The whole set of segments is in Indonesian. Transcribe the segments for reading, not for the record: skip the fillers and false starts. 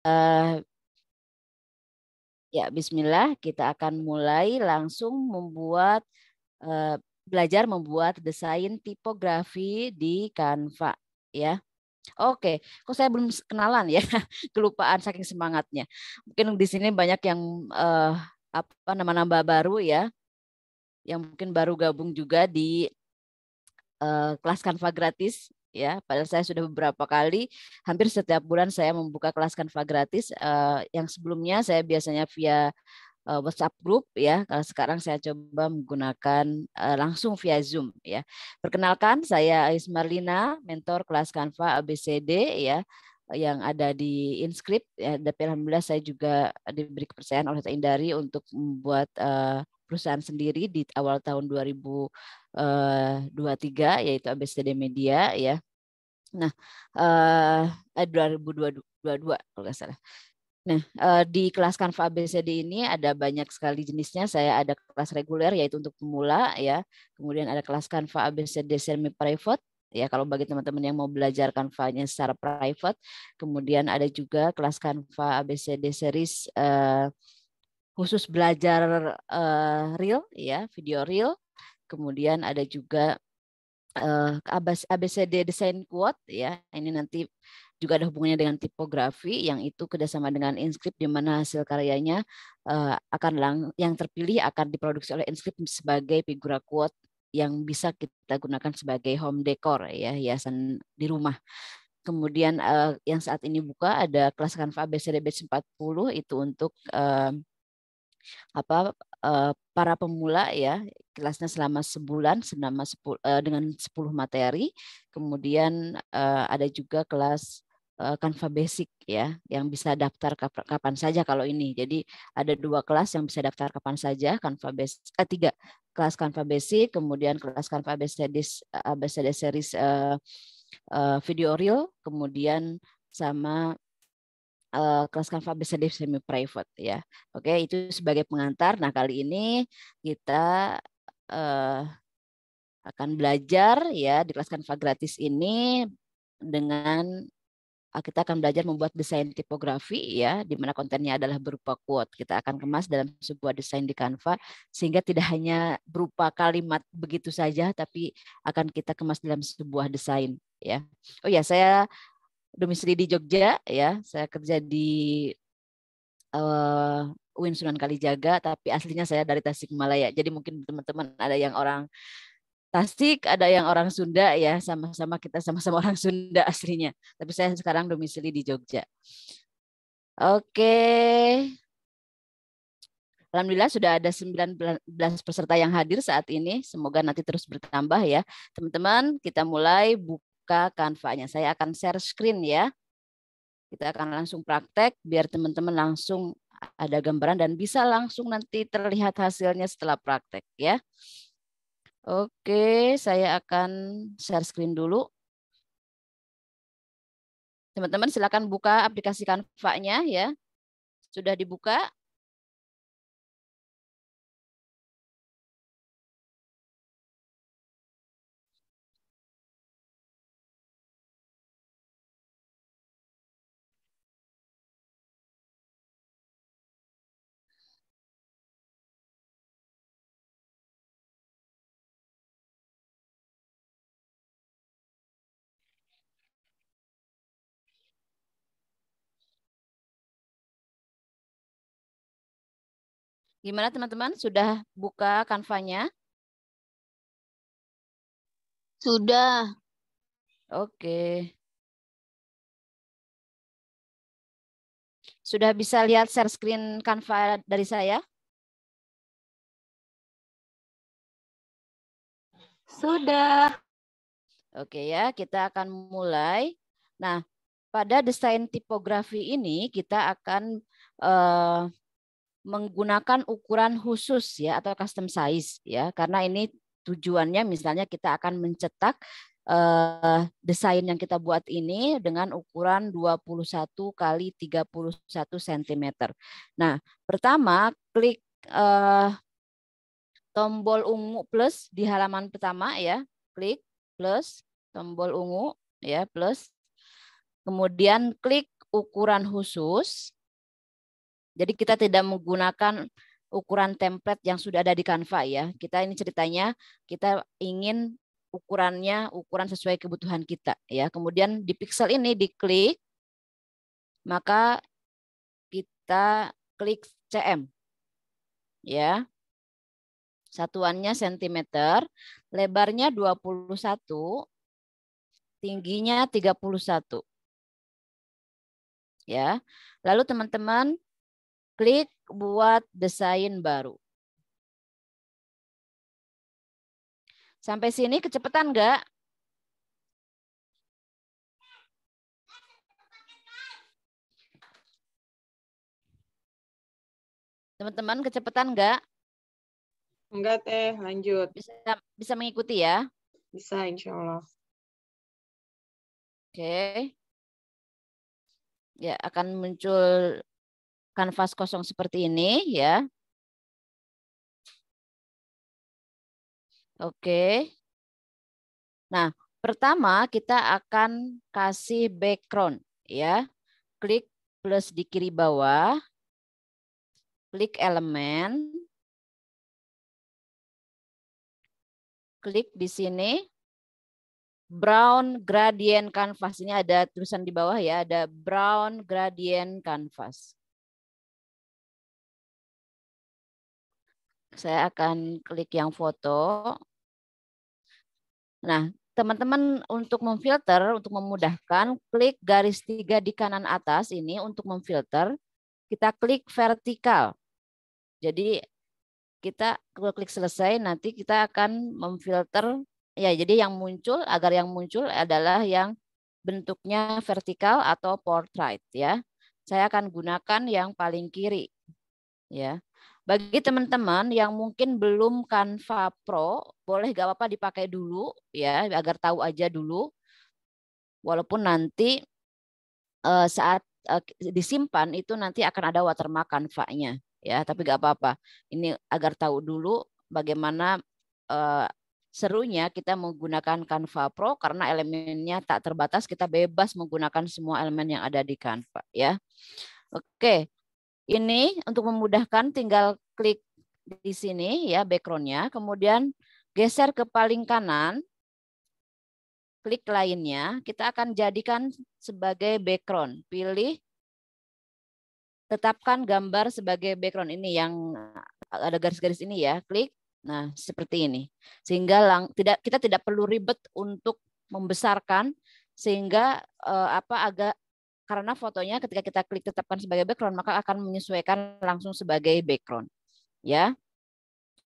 Ya, bismillah, kita akan mulai langsung belajar membuat desain tipografi di Canva ya. Oke, kok saya belum kenalan ya? Kelupaan saking semangatnya. Mungkin di sini banyak yang nama-nama baru ya, yang mungkin baru gabung juga di kelas Canva gratis ya. Padahal saya sudah beberapa kali, hampir setiap bulan saya membuka kelas Canva gratis. Yang sebelumnya saya biasanya via WhatsApp group ya. Kalau sekarang saya coba menggunakan langsung via Zoom ya. Perkenalkan, saya Ais Marlina, mentor kelas Canva ABCD ya, yang ada di Inscript ya. Tapi alhamdulillah saya juga diberi kepercayaan oleh Teh Indari untuk membuat perusahaan sendiri di awal tahun 2023 yaitu ABCD Media ya. Nah, 2022 kalau nggak salah. Nah, di kelas Canva ABCD ini ada banyak sekali jenisnya. Saya ada kelas reguler yaitu untuk pemula ya. Kemudian ada kelas Canva ABCD semi private ya kalau bagi teman-teman yang mau belajar Canva-nya secara private. Kemudian ada juga kelas Canva ABCD series khusus belajar reel ya, video reel. Kemudian ada juga ABCD Design Quote ya. Ini nanti juga ada hubungannya dengan tipografi yang itu kerjasama dengan Inscript di mana hasil karyanya yang terpilih akan diproduksi oleh Inscript sebagai figura quote yang bisa kita gunakan sebagai home decor ya, hiasan di rumah. Kemudian yang saat ini buka ada kelas Canva ABCD Batch 40 itu untuk para pemula ya, kelasnya selama sebulan dengan 10 materi. Kemudian ada juga kelas Canva Basic ya yang bisa daftar kapan saja kalau ini. Jadi ada 2 kelas yang bisa daftar kapan saja, Canva Basic 3 kelas Canva Basic, kemudian kelas Canva ABCD series video reel, kemudian sama kelas Canva ABCD semi private ya. Oke, itu sebagai pengantar. Nah, kali ini kita uh, akan belajar ya di kelas Canva gratis ini dengan kita akan belajar membuat desain tipografi ya, di mana kontennya adalah berupa quote. Kita akan kemas dalam sebuah desain di Canva sehingga tidak hanya berupa kalimat begitu saja, tapi akan kita kemas dalam sebuah desain ya. Oh ya, saya domisili di Jogja ya. Saya kerja di UIN Sunan Kalijaga, tapi aslinya saya dari Tasikmalaya. Jadi mungkin teman-teman ada yang orang Tasik, ada yang orang Sunda ya, sama-sama kita sama-sama orang Sunda aslinya. Tapi saya sekarang domisili di Jogja. Oke. Alhamdulillah sudah ada 19 peserta yang hadir saat ini. Semoga nanti terus bertambah ya. Teman-teman, kita mulai buka Canva-nya. Saya akan share screen ya. Kita akan langsung praktek biar teman-teman langsung ada gambaran dan bisa langsung nanti terlihat hasilnya setelah praktek ya. Oke, saya akan share screen dulu. Teman-teman silakan buka aplikasi Canva-nya ya. Sudah dibuka? Gimana teman-teman? Sudah buka Canva-nya? Sudah. Oke. Sudah bisa lihat share screen Canva dari saya? Sudah. Oke ya, kita akan mulai. Nah, pada desain tipografi ini kita akan menggunakan ukuran khusus ya atau custom size ya, karena ini tujuannya misalnya kita akan mencetak desain yang kita buat ini dengan ukuran 21 kali 31 cm. Nah, pertama klik tombol ungu plus di halaman pertama ya, klik plus tombol ungu ya plus, kemudian klik ukuran khusus. Jadi kita tidak menggunakan ukuran template yang sudah ada di Canva ya. Kita ini ceritanya kita ingin ukuran sesuai kebutuhan kita ya. Kemudian di pixel ini diklik, maka kita klik cm ya. Satuannya sentimeter, lebarnya 21, tingginya 31. Ya. Lalu teman-teman klik buat desain baru. Sampai sini kecepatan nggak? Teman-teman kecepatan nggak? Enggak, Teh. Lanjut. Bisa mengikuti ya? Bisa, insya Allah. Oke. Ya, akan muncul kanvas kosong seperti ini ya. Oke. Nah, pertama kita akan kasih background ya. Klik plus di kiri bawah. Klik elemen. Klik di sini. Brown gradient canvas. Ini ada tulisan di bawah ya, ada brown gradient canvas. Saya akan klik yang foto. Nah, teman-teman untuk memfilter, untuk memudahkan, klik garis 3 di kanan atas ini untuk memfilter. Kita klik vertikal. Jadi kita klik selesai, nanti kita akan memfilter. Ya, jadi yang muncul, agar yang muncul adalah yang bentuknya vertikal atau portrait ya. Saya akan gunakan yang paling kiri ya. Bagi teman-teman yang mungkin belum Canva Pro, boleh gak apa-apa dipakai dulu ya, agar tahu aja dulu. Walaupun nanti saat disimpan itu nanti akan ada watermark Canva-nya ya, tapi gak apa-apa. Ini agar tahu dulu bagaimana serunya kita menggunakan Canva Pro karena elemennya tak terbatas, kita bebas menggunakan semua elemen yang ada di Canva ya. Oke, ini untuk memudahkan tinggal klik di sini ya background-nya, kemudian geser ke paling kanan, klik lainnya, kita akan jadikan sebagai background. Pilih tetapkan gambar sebagai background, ini yang ada garis-garis ini ya, klik. Nah, seperti ini. Sehingga kita tidak perlu ribet untuk membesarkan, sehingga karena fotonya ketika kita klik tetapkan sebagai background maka akan menyesuaikan langsung sebagai background. Ya.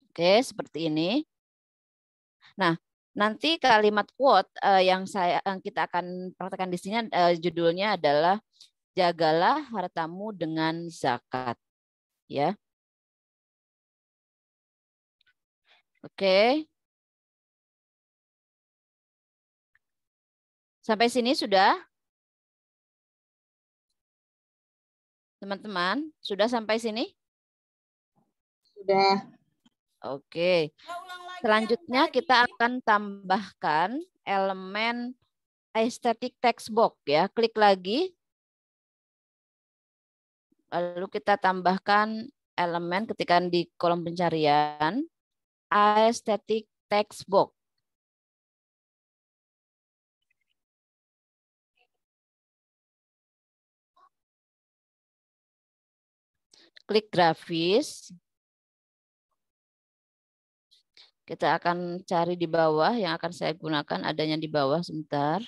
Oke, seperti ini. Nah, nanti kalimat quote yang kita akan praktekkan di sini judulnya adalah jagalah hartamu dengan zakat. Ya. Oke. Sampai sini sudah? Teman-teman, sudah sampai sini? Sudah. Oke. Selanjutnya kita akan tambahkan elemen aesthetic text box ya. Klik lagi. Lalu kita tambahkan elemen ketika di kolom pencarian aesthetic text box. Klik grafis. Kita akan cari di bawah, yang akan saya gunakan adanya di bawah sebentar.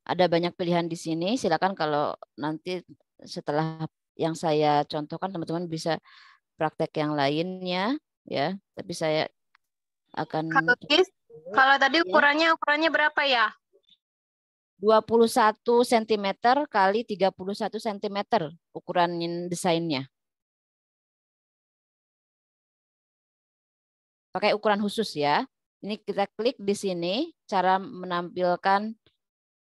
Ada banyak pilihan di sini, silakan kalau nanti setelah yang saya contohkan teman-teman bisa praktek yang lainnya ya. Tapi saya akan Kalau tadi ukurannya berapa ya? 21 cm kali 31 cm ukuran desainnya. Pakai ukuran khusus ya. Ini kita klik di sini cara menampilkan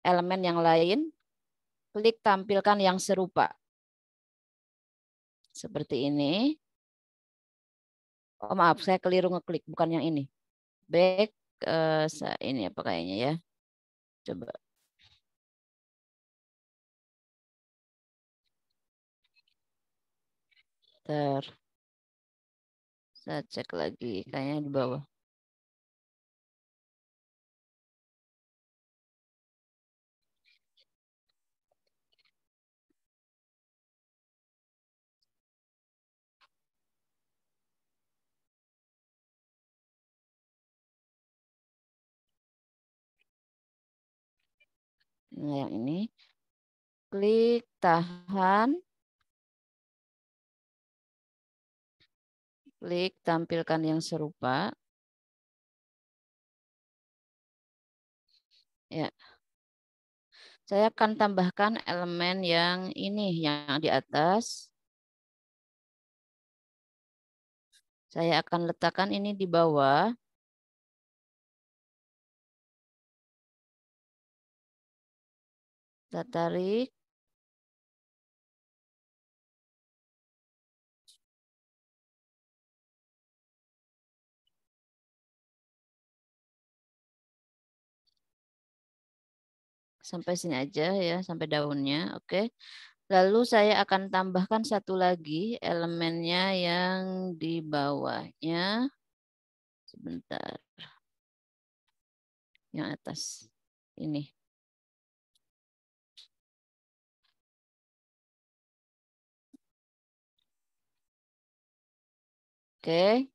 elemen yang lain. Klik tampilkan yang serupa. Seperti ini. Oh maaf, saya keliru ngeklik, bukan yang ini. Back ini apa kayaknya ya. Coba. Saya cek lagi, kayaknya di bawah. Nah, yang ini. Klik tahan. Klik tampilkan yang serupa. Ya. Saya akan tambahkan elemen yang ini, yang di atas. Saya akan letakkan ini di bawah. Kita tarik. Sampai sini aja ya, sampai daunnya. Oke. Lalu saya akan tambahkan satu lagi elemennya yang di bawahnya. Sebentar. Yang atas. Ini. Oke.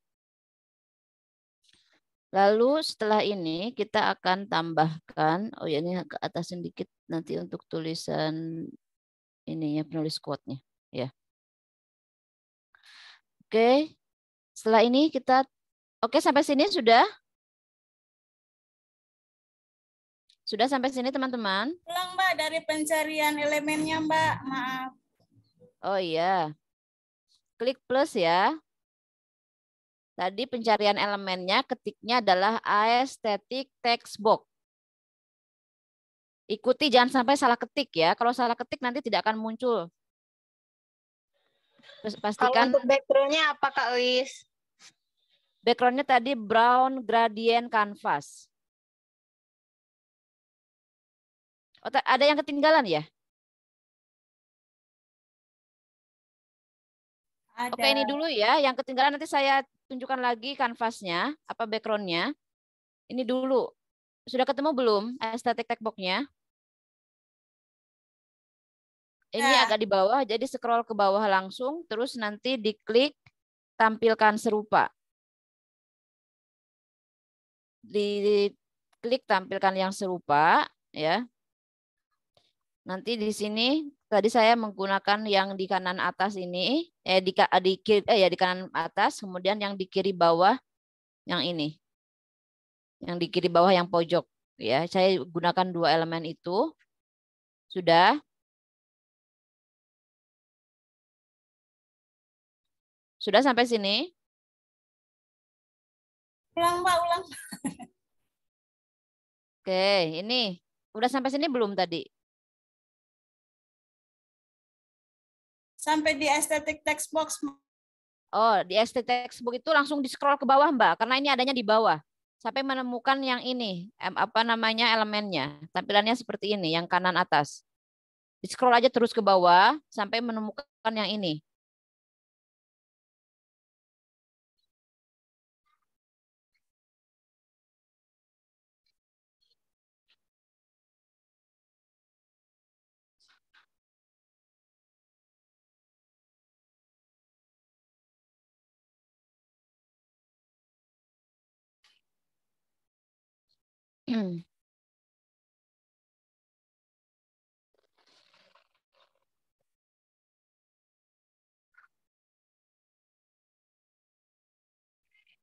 Lalu setelah ini kita akan tambahkan, oh ya ini ke atas sedikit nanti untuk tulisan ininya, penulis quote-nya. Ya. Oke. Setelah ini kita, oke sampai sini sudah? Sudah sampai sini teman-teman? Ulang Mbak dari pencarian elemennya Mbak, maaf. Oh iya. Klik plus ya. Tadi pencarian elemennya ketiknya adalah aesthetic text box. Ikuti jangan sampai salah ketik ya. Kalau salah ketik nanti tidak akan muncul. Terus Kalau pastikan untuk background-nya apa Kak Wis? background-nya tadi brown gradient canvas. Oh, ada yang ketinggalan ya? Ada. Oke, ini dulu ya. Yang ketinggalan nanti saya tunjukkan lagi kanvasnya, apa background-nya. Ini dulu. Sudah ketemu belum aesthetic text box-nya? Ini Ya. agak di bawah, jadi scroll ke bawah langsung, terus nanti diklik tampilkan serupa. Diklik tampilkan yang serupa, ya. Nanti di sini tadi saya menggunakan yang di kanan atas ini, di kanan atas, kemudian yang di kiri bawah yang ini, yang di kiri bawah yang pojok, ya. Saya gunakan dua elemen itu. Sudah. Sudah sampai sini? Ulang Mbak, ulang. Oke, ini udah sampai sini belum tadi? Sampai di aesthetic text box. Oh, di ST textbook itu langsung di scroll ke bawah, Mbak, karena ini adanya di bawah. Sampai menemukan yang ini, apa namanya elemennya. Tampilannya seperti ini, yang kanan atas. Di scroll aja terus ke bawah sampai menemukan yang ini.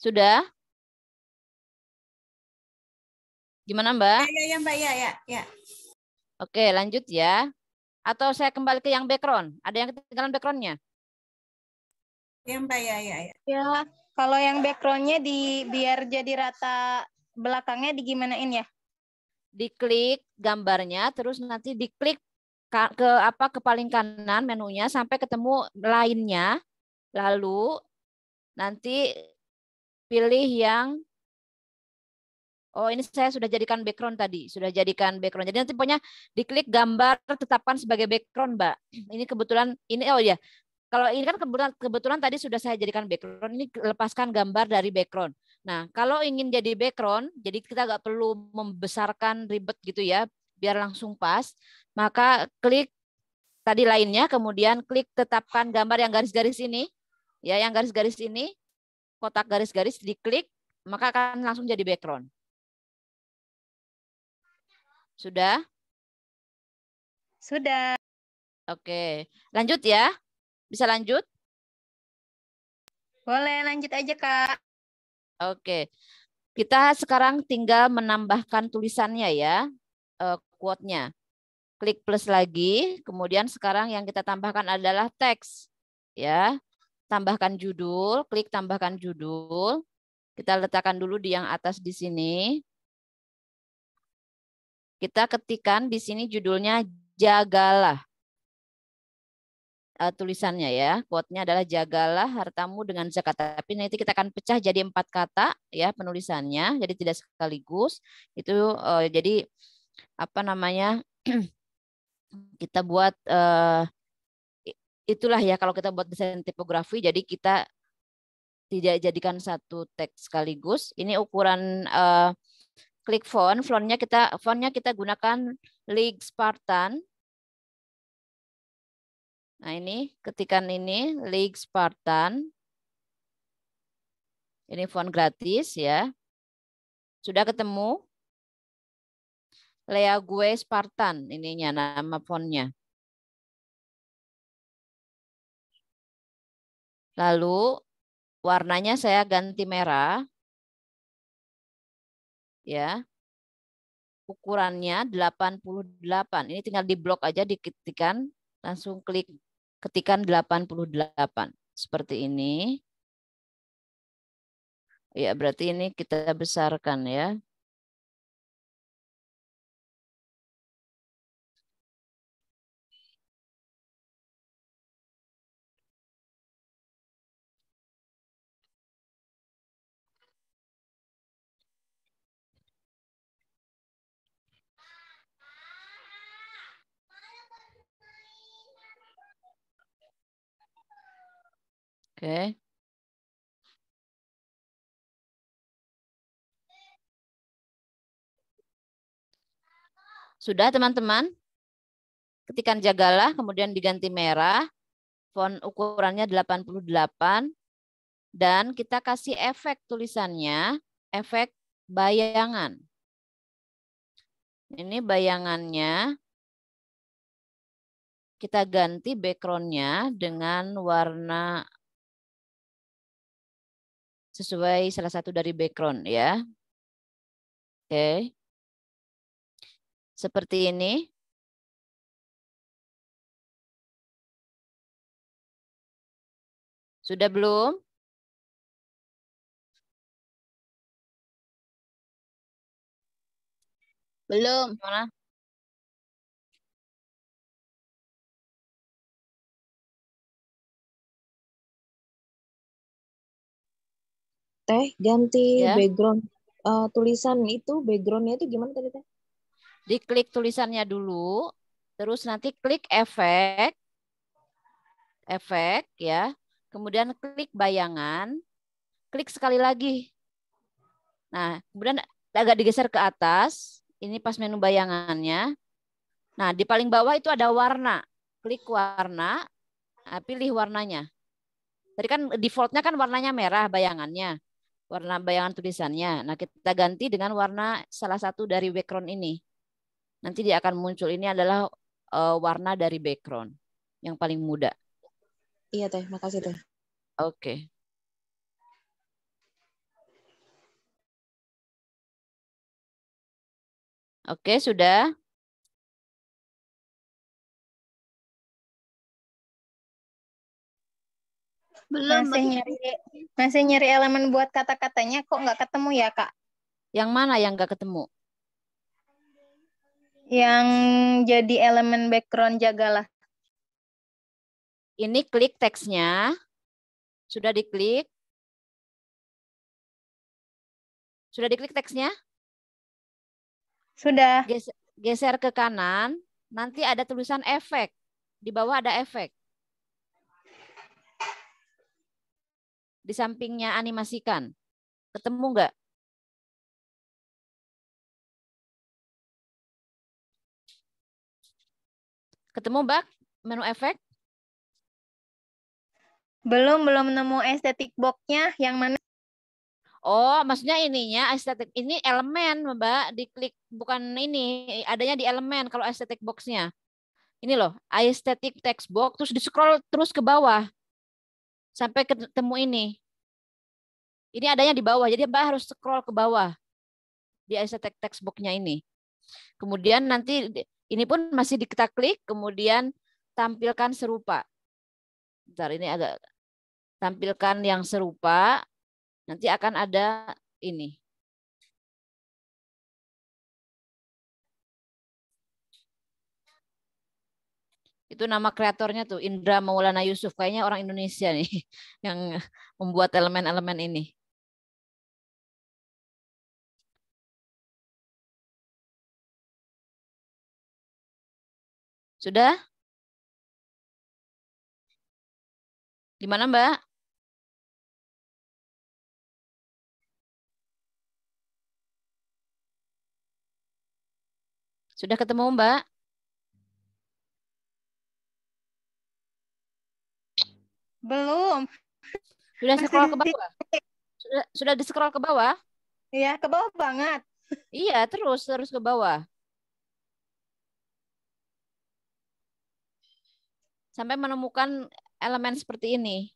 Sudah? Gimana, Mbak? Ya Mbak, ya. Oke, lanjut ya. Atau saya kembali ke yang background. Ada yang ketinggalan background-nya? Ya Mbak, ya. Ya, kalau yang background-nya biar jadi rata belakangnya digimanain ya? Diklik gambarnya, terus nanti diklik ke paling kanan menunya sampai ketemu lainnya. Lalu nanti pilih yang, oh ini saya sudah jadikan background tadi, sudah jadikan background. Jadi nanti pokoknya diklik gambar tetapkan sebagai background, Mbak. Ini kebetulan ini, oh ya, kalau ini kan kebetulan tadi sudah saya jadikan background. Ini lepaskan gambar dari background. Nah, kalau ingin jadi background, jadi kita nggak perlu membesarkan ribet gitu ya, biar langsung pas. Maka klik tadi lainnya, kemudian klik tetapkan gambar yang garis-garis ini, ya, yang garis-garis ini, kotak garis-garis diklik, maka akan langsung jadi background. Sudah? Sudah. Oke, lanjut ya. Bisa lanjut? Boleh lanjut aja, Kak. Oke. Kita sekarang tinggal menambahkan tulisannya ya, quote-nya. Klik plus lagi, kemudian sekarang yang kita tambahkan adalah teks. Ya. Tambahkan judul, klik tambahkan judul. Kita letakkan dulu di yang atas di sini. Kita ketikkan di sini judulnya jagalah. Tulisannya ya, quote-nya adalah jagalah hartamu dengan zakat. Tapi nanti kita akan pecah jadi 4 kata ya penulisannya, jadi tidak sekaligus. Itu jadi apa namanya? Kita buat itulah ya kalau kita buat desain tipografi, jadi kita tidak jadikan satu teks sekaligus. Ini ukuran klik fontnya kita gunakan League Spartan. Nah ini ketikan ini League Spartan. Ini font gratis ya. Sudah ketemu? League Spartan ininya nama fontnya. Lalu warnanya saya ganti merah. Ya. Ukurannya 88. Ini tinggal di blok aja diketikkan, langsung klik ketikan 88. Seperti ini. Ya, berarti ini kita besarkan ya. Oke. Sudah teman-teman? Ketikan jagalah, kemudian diganti merah. Font ukurannya 88. Dan kita kasih efek tulisannya, efek bayangan. Ini bayangannya. Kita ganti background-nya dengan warna sesuai salah satu dari background ya. Oke. Seperti ini. Sudah belum? Belum. Mana? Teh, ganti Ya. background tulisan itu, backgroundnya itu gimana tadi Teh? Diklik tulisannya dulu, terus nanti klik efek ya. Kemudian klik bayangan, klik sekali lagi. Nah, kemudian agak digeser ke atas. Ini pas menu bayangannya. Nah, di paling bawah itu ada warna. Klik warna, pilih warnanya. Tadi kan defaultnya kan warnanya merah bayangannya. Warna bayangan tulisannya. Nah, kita ganti dengan warna salah satu dari background ini. Nanti dia akan muncul. Ini adalah warna dari background yang paling muda. Iya Teh, makasih Teh. Oke. Oke, sudah. Belum. Masih nyari elemen buat kata-katanya kok nggak ketemu ya, Kak? Yang mana yang nggak ketemu? Yang jadi elemen background jagalah. Ini klik teksnya. Sudah diklik. Sudah diklik teksnya? Sudah. Geser ke kanan, nanti ada tulisan efek. Di bawah ada efek. Di sampingnya animasikan. Ketemu nggak? Ketemu, Mbak? Menu efek? Belum nemu estetik box-nya yang mana? Oh, maksudnya ininya estetik. Ini elemen, Mbak. Diklik, bukan ini. Adanya di elemen kalau estetik box-nya. Ini loh, aesthetic text box. Terus di-scroll terus ke bawah. Sampai ketemu ini. Ini adanya di bawah. Jadi Mbak harus scroll ke bawah. Di aesthetic text box-nya ini. Kemudian nanti ini pun masih kita klik. Kemudian tampilkan serupa. Bentar, ini agak tampilkan yang serupa. Nanti akan ada ini. Itu nama kreatornya tuh, Indra Maulana Yusuf. Kayaknya orang Indonesia nih yang membuat elemen-elemen ini. Sudah? Gimana, Mbak? Sudah ketemu, Mbak? Belum. Sudah Masih scroll ke bawah? Sudah di-scroll ke bawah? Iya, ke bawah banget. Iya, terus ke bawah. Sampai menemukan elemen seperti ini.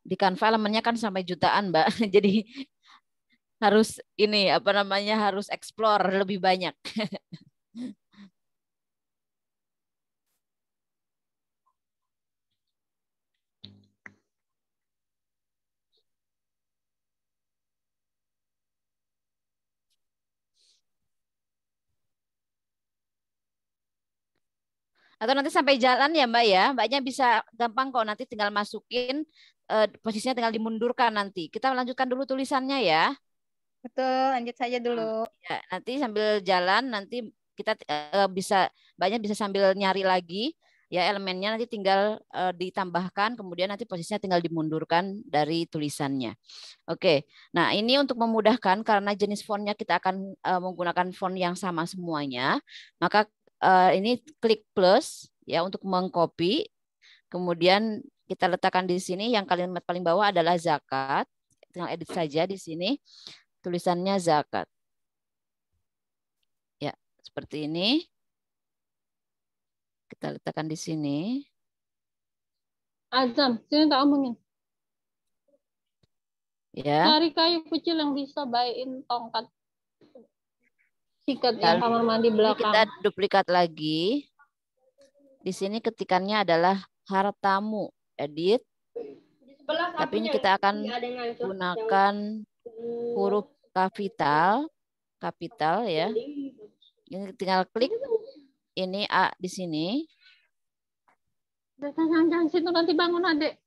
Di Canva elemennya kan sampai jutaan, Mbak. Jadi harus ini apa namanya, harus explore lebih banyak. Atau nanti sampai jalan ya Mbak ya. Mbaknya bisa gampang kok, nanti tinggal masukin posisinya, tinggal dimundurkan nanti. Kita lanjutkan dulu tulisannya ya. Betul, lanjut saja dulu. Ya, nanti sambil jalan nanti kita Mbaknya bisa sambil nyari lagi ya elemennya, nanti tinggal ditambahkan, kemudian nanti posisinya tinggal dimundurkan dari tulisannya. Oke. Nah, ini untuk memudahkan karena jenis fontnya kita akan menggunakan font yang sama semuanya. Maka ini klik plus ya untuk mengcopy. Kemudian kita letakkan di sini, yang kalimat paling bawah adalah zakat. Tinggal edit saja di sini. Tulisannya zakat. Ya, seperti ini. Kita letakkan di sini. Azam, sini tak omongin. Ya. Cari kayu kecil yang bisa bayin tongkat. Sikat yang kamar mandi belakang. Kita duplikat lagi. Di sini ketikannya adalah hartamu. Edit. Tapi ini kita akan gunakan huruf kapital ya. Ini tinggal klik ini A di sini. Jangan situ, nanti bangun Adek.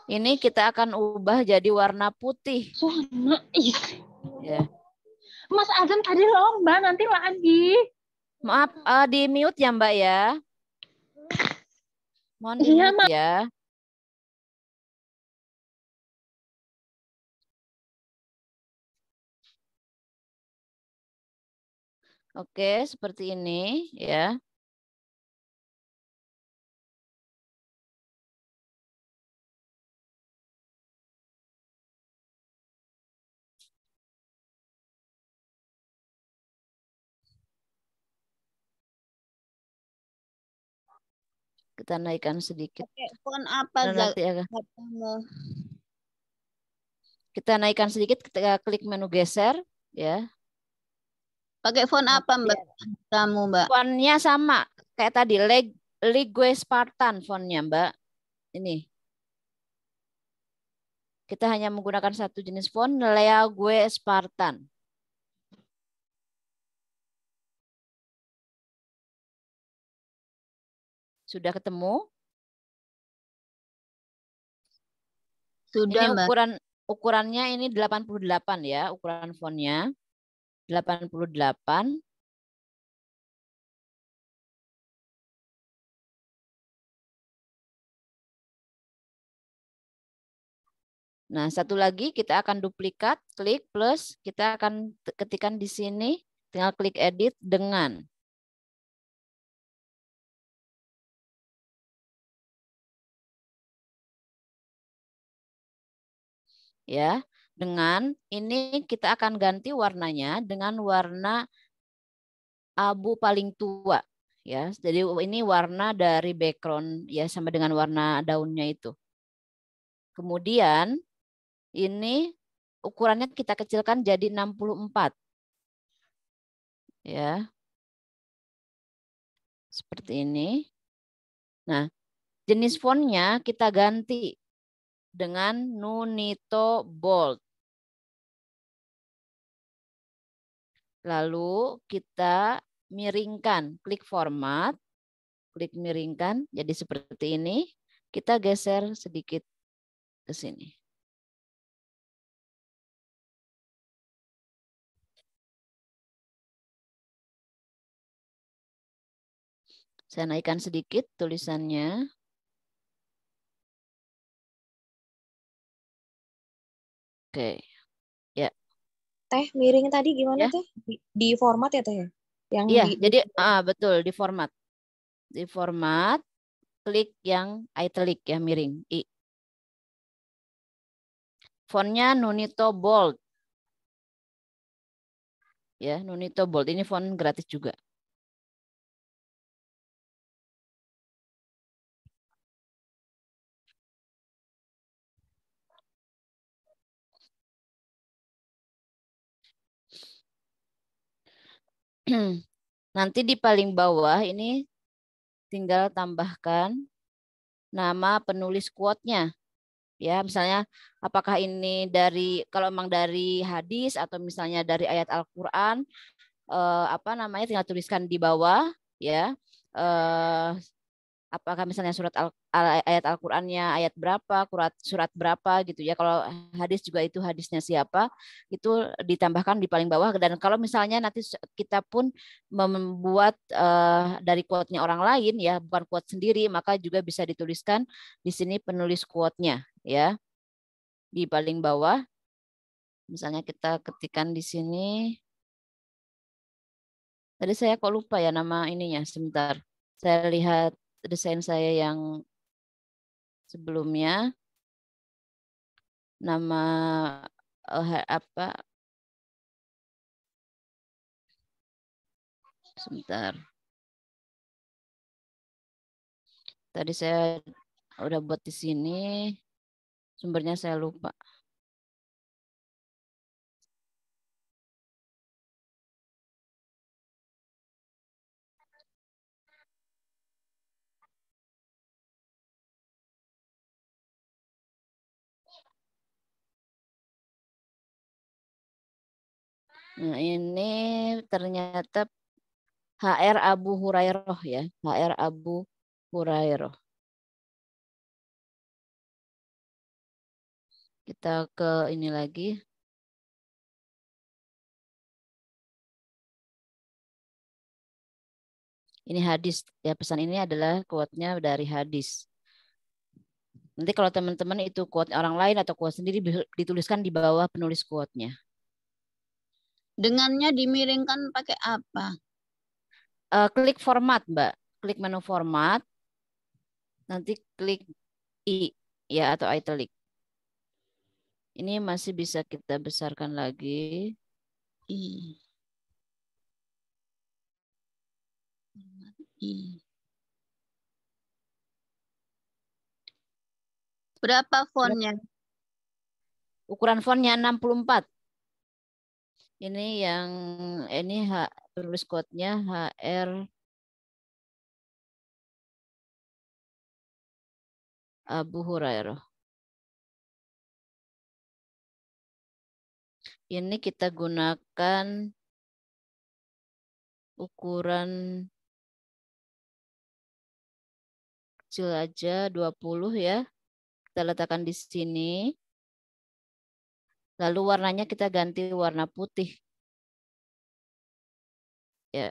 Ini kita akan ubah jadi warna putih. Warna ya. Mas Azam tadi lomba, nanti lagi. Maaf, di mute ya Mbak ya. Mohon di mute ya. Oke, seperti ini ya. Kita naikkan sedikit. Font apa nanti ya. Kita naikkan sedikit, kita klik menu geser ya. Pakai font apa Mbak? Kamu Mbak? Fontnya sama kayak tadi, Ligue Spartan fontnya Mbak. Ini. Kita hanya menggunakan satu jenis font, League Spartan. Sudah ketemu? Sudah, Ini Mbak. ukurannya ini 88 ya, ukuran fontnya. 88. Nah, satu lagi kita akan duplikat, klik plus, kita akan ketikkan di sini, tinggal klik edit dengan. Ya, dengan ini kita akan ganti warnanya dengan warna abu paling tua. Ya, jadi ini warna dari background ya sama dengan warna daunnya itu. Kemudian ini ukurannya kita kecilkan jadi 64. Ya. Seperti ini. Nah, jenis fontnya kita ganti dengan Nunito Bold. Lalu kita miringkan, klik format, klik miringkan, jadi seperti ini. Kita geser sedikit ke sini. Saya naikkan sedikit tulisannya. Oke, ya. Teh miring tadi gimana Ya. Teh? Di format ya Teh ya? Yang Iya, jadi betul di format. Di format, klik yang italic ya, miring. I. Fontnya Nunito Bold. Ya, Nunito Bold. Ini font gratis juga. Nanti di paling bawah ini tinggal tambahkan nama penulis quote-nya. Ya, misalnya apakah ini dari kalau memang dari hadis atau misalnya dari ayat Al-Qur'an, apa namanya tinggal tuliskan di bawah ya. Apakah misalnya ayat Al-Qur'annya ayat berapa, surat berapa gitu ya. Kalau hadis juga itu hadisnya siapa, itu ditambahkan di paling bawah. Dan kalau misalnya nanti kita pun membuat dari quote-nya orang lain ya, bukan quote sendiri, maka juga bisa dituliskan di sini penulis quote-nya ya. Di paling bawah misalnya kita ketikkan di sini. Tadi saya kok lupa ya nama ininya, sebentar. Saya lihat desain saya yang sebelumnya, nama apa? Sebentar. Tadi saya udah buat di sini, sumbernya saya lupa. Nah, ini ternyata HR Abu Hurairah ya, HR Abu Hurairah. Kita ke ini lagi. Ini hadis ya, pesan ini adalah quote-nya dari hadis. Nanti kalau teman-teman itu quote orang lain atau quote sendiri dituliskan di bawah penulis quote-nya. Dengannya dimiringkan pakai apa? Klik format, Mbak. Klik menu format. Nanti klik I ya atau italic. Ini masih bisa kita besarkan lagi. I. I. Berapa fontnya? Ukuran fontnya 64. Ini yang ini penulis quote-nya HR Abu Hurairah. Ini kita gunakan ukuran kecil aja 20 ya. Kita letakkan di sini. Lalu warnanya kita ganti warna putih. Ya.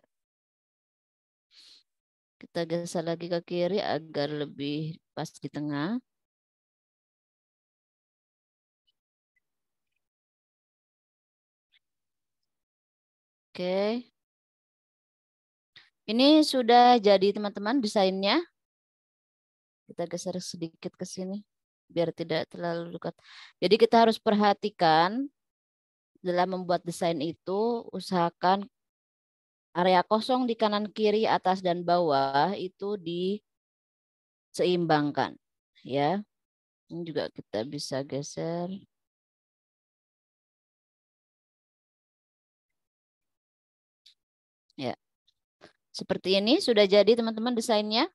Kita geser lagi ke kiri agar lebih pas di tengah. Oke. Ini sudah jadi teman-teman desainnya. Kita geser sedikit ke sini biar tidak terlalu dekat. Jadi kita harus perhatikan dalam membuat desain itu, usahakan area kosong di kanan, kiri, atas, dan bawah itu diseimbangkan. Ya, ini juga kita bisa geser. Ya, seperti ini sudah jadi teman-teman desainnya.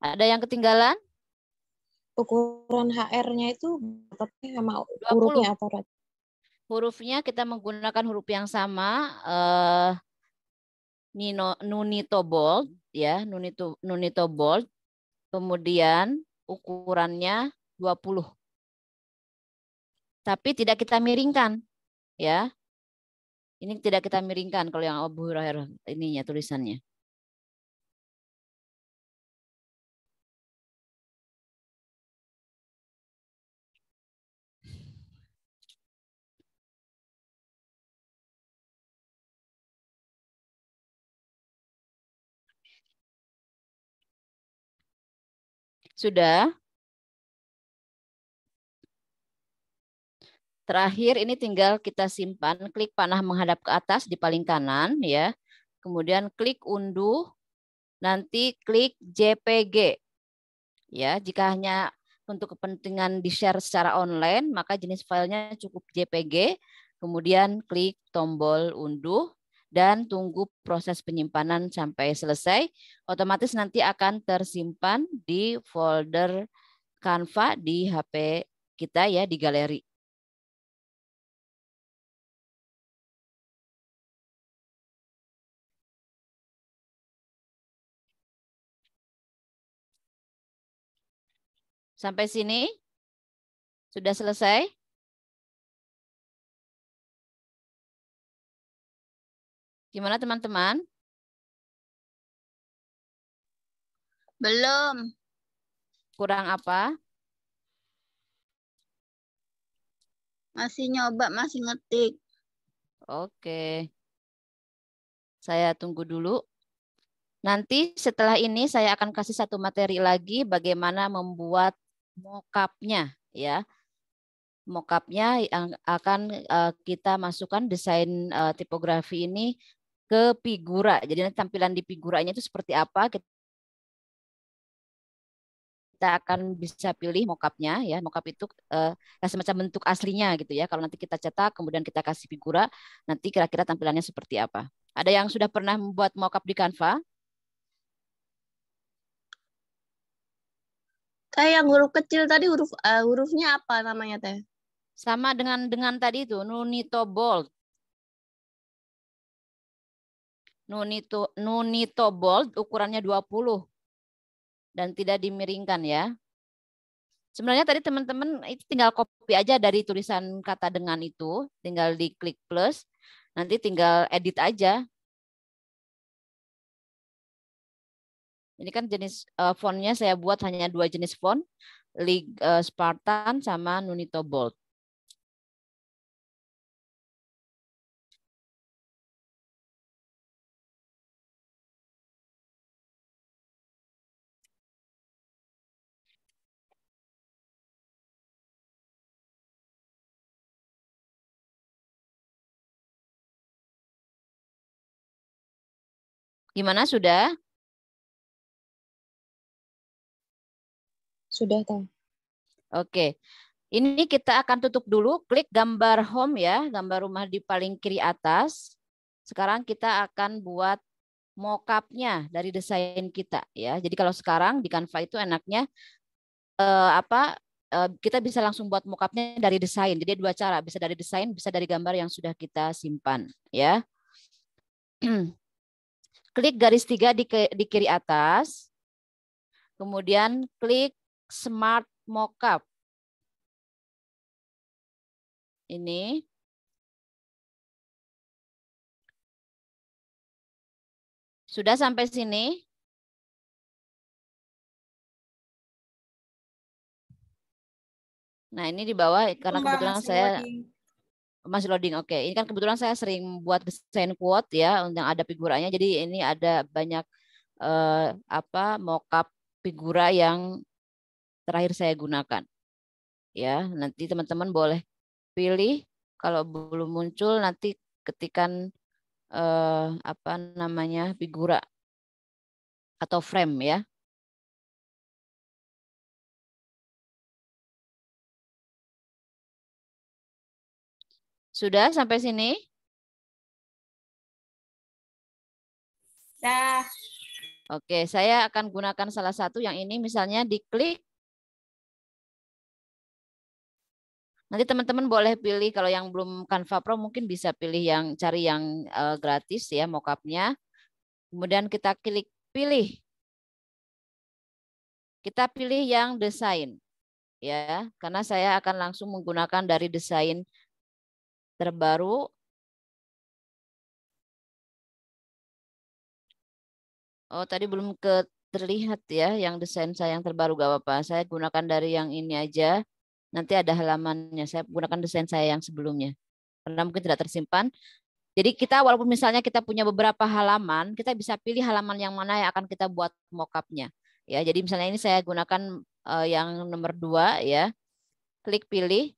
Ada yang ketinggalan? Ukuran HR-nya itu berapa sama 20. hurufnya apa? Hurufnya kita menggunakan huruf yang sama, Nunito Bold, ya, Nunito Bold. Kemudian ukurannya 20. Tapi tidak kita miringkan, ya. Ini tidak kita miringkan kalau yang Abu Hurairah ininya tulisannya. Sudah? Terakhir ini tinggal kita simpan, klik panah menghadap ke atas di paling kanan ya. Kemudian klik unduh, nanti klik JPG. Ya, jika hanya untuk kepentingan di-share secara online, maka jenis filenya cukup JPG. Kemudian klik tombol unduh dan tunggu proses penyimpanan sampai selesai. Otomatis nanti akan tersimpan di folder Canva di HP kita ya, di galeri. Sampai sini sudah selesai? Gimana teman-teman? Belum. Kurang apa? Masih nyoba, masih ngetik. Oke. Saya tunggu dulu. Nanti setelah ini saya akan kasih satu materi lagi bagaimana membuat mock-up-nya ya. Mock-up-nya yang akan kita masukkan desain tipografi ini ke figura. Jadi nanti tampilan di figuranya itu seperti apa, kita akan bisa pilih mock-up-nya ya. Mock-up itu semacam bentuk aslinya gitu ya. Kalau nanti kita cetak kemudian kita kasih figura, nanti kira-kira tampilannya seperti apa. Ada yang sudah pernah membuat mock-up di Canva? Teh yang huruf kecil tadi hurufnya apa namanya Teh? Sama dengan tadi itu, Nunito Bold. Nunito Bold ukurannya 20 dan tidak dimiringkan ya. Sebenarnya tadi teman-teman itu tinggal copy aja dari tulisan kata dengan itu, tinggal diklik plus, nanti tinggal edit aja. Ini kan jenis fontnya saya buat hanya 2 jenis font, Spartan sama Nunito Bold. Gimana sudah? Sudah, Teh. Oke. Ini kita akan tutup dulu, klik gambar home ya, gambar rumah di paling kiri atas. Sekarang kita akan buat mock-up-nya dari desain kita ya. Jadi kalau sekarang di Canva itu enaknya kita bisa langsung buat mockupnya dari desain. Jadi 2 cara, bisa dari desain, bisa dari gambar yang sudah kita simpan, ya. Klik garis 3 di kiri atas, kemudian klik Smart Mockup. Ini. Sudah sampai sini? Nah, ini di bawah karena Mbak, kebetulan masih saya loading. masih loading. Oke, ini kan kebetulan saya sering buat desain quote ya yang ada figuranya. Jadi ini ada banyak mockup figura yang terakhir saya gunakan. Ya, nanti teman-teman boleh pilih. Kalau belum muncul nanti ketikan figura atau frame ya. Sudah sampai sini? Dah. Oke, saya akan gunakan salah satu yang ini misalnya diklik. Nanti teman-teman boleh pilih kalau yang belum Canva Pro mungkin bisa pilih yang cari yang gratis ya mockupnya. Kemudian kita klik pilih. Kita pilih yang desain ya, karena saya akan langsung menggunakan dari desain terbaru. Oh, tadi belum terlihat ya yang desain saya yang terbaru, gak apa-apa. Saya gunakan dari yang ini aja. Nanti ada halamannya. Saya gunakan desain saya yang sebelumnya. Karena mungkin tidak tersimpan. Jadi kita walaupun misalnya kita punya beberapa halaman, kita bisa pilih halaman yang mana yang akan kita buat mockupnya. Ya, jadi misalnya ini saya gunakan yang nomor 2 ya. Klik pilih.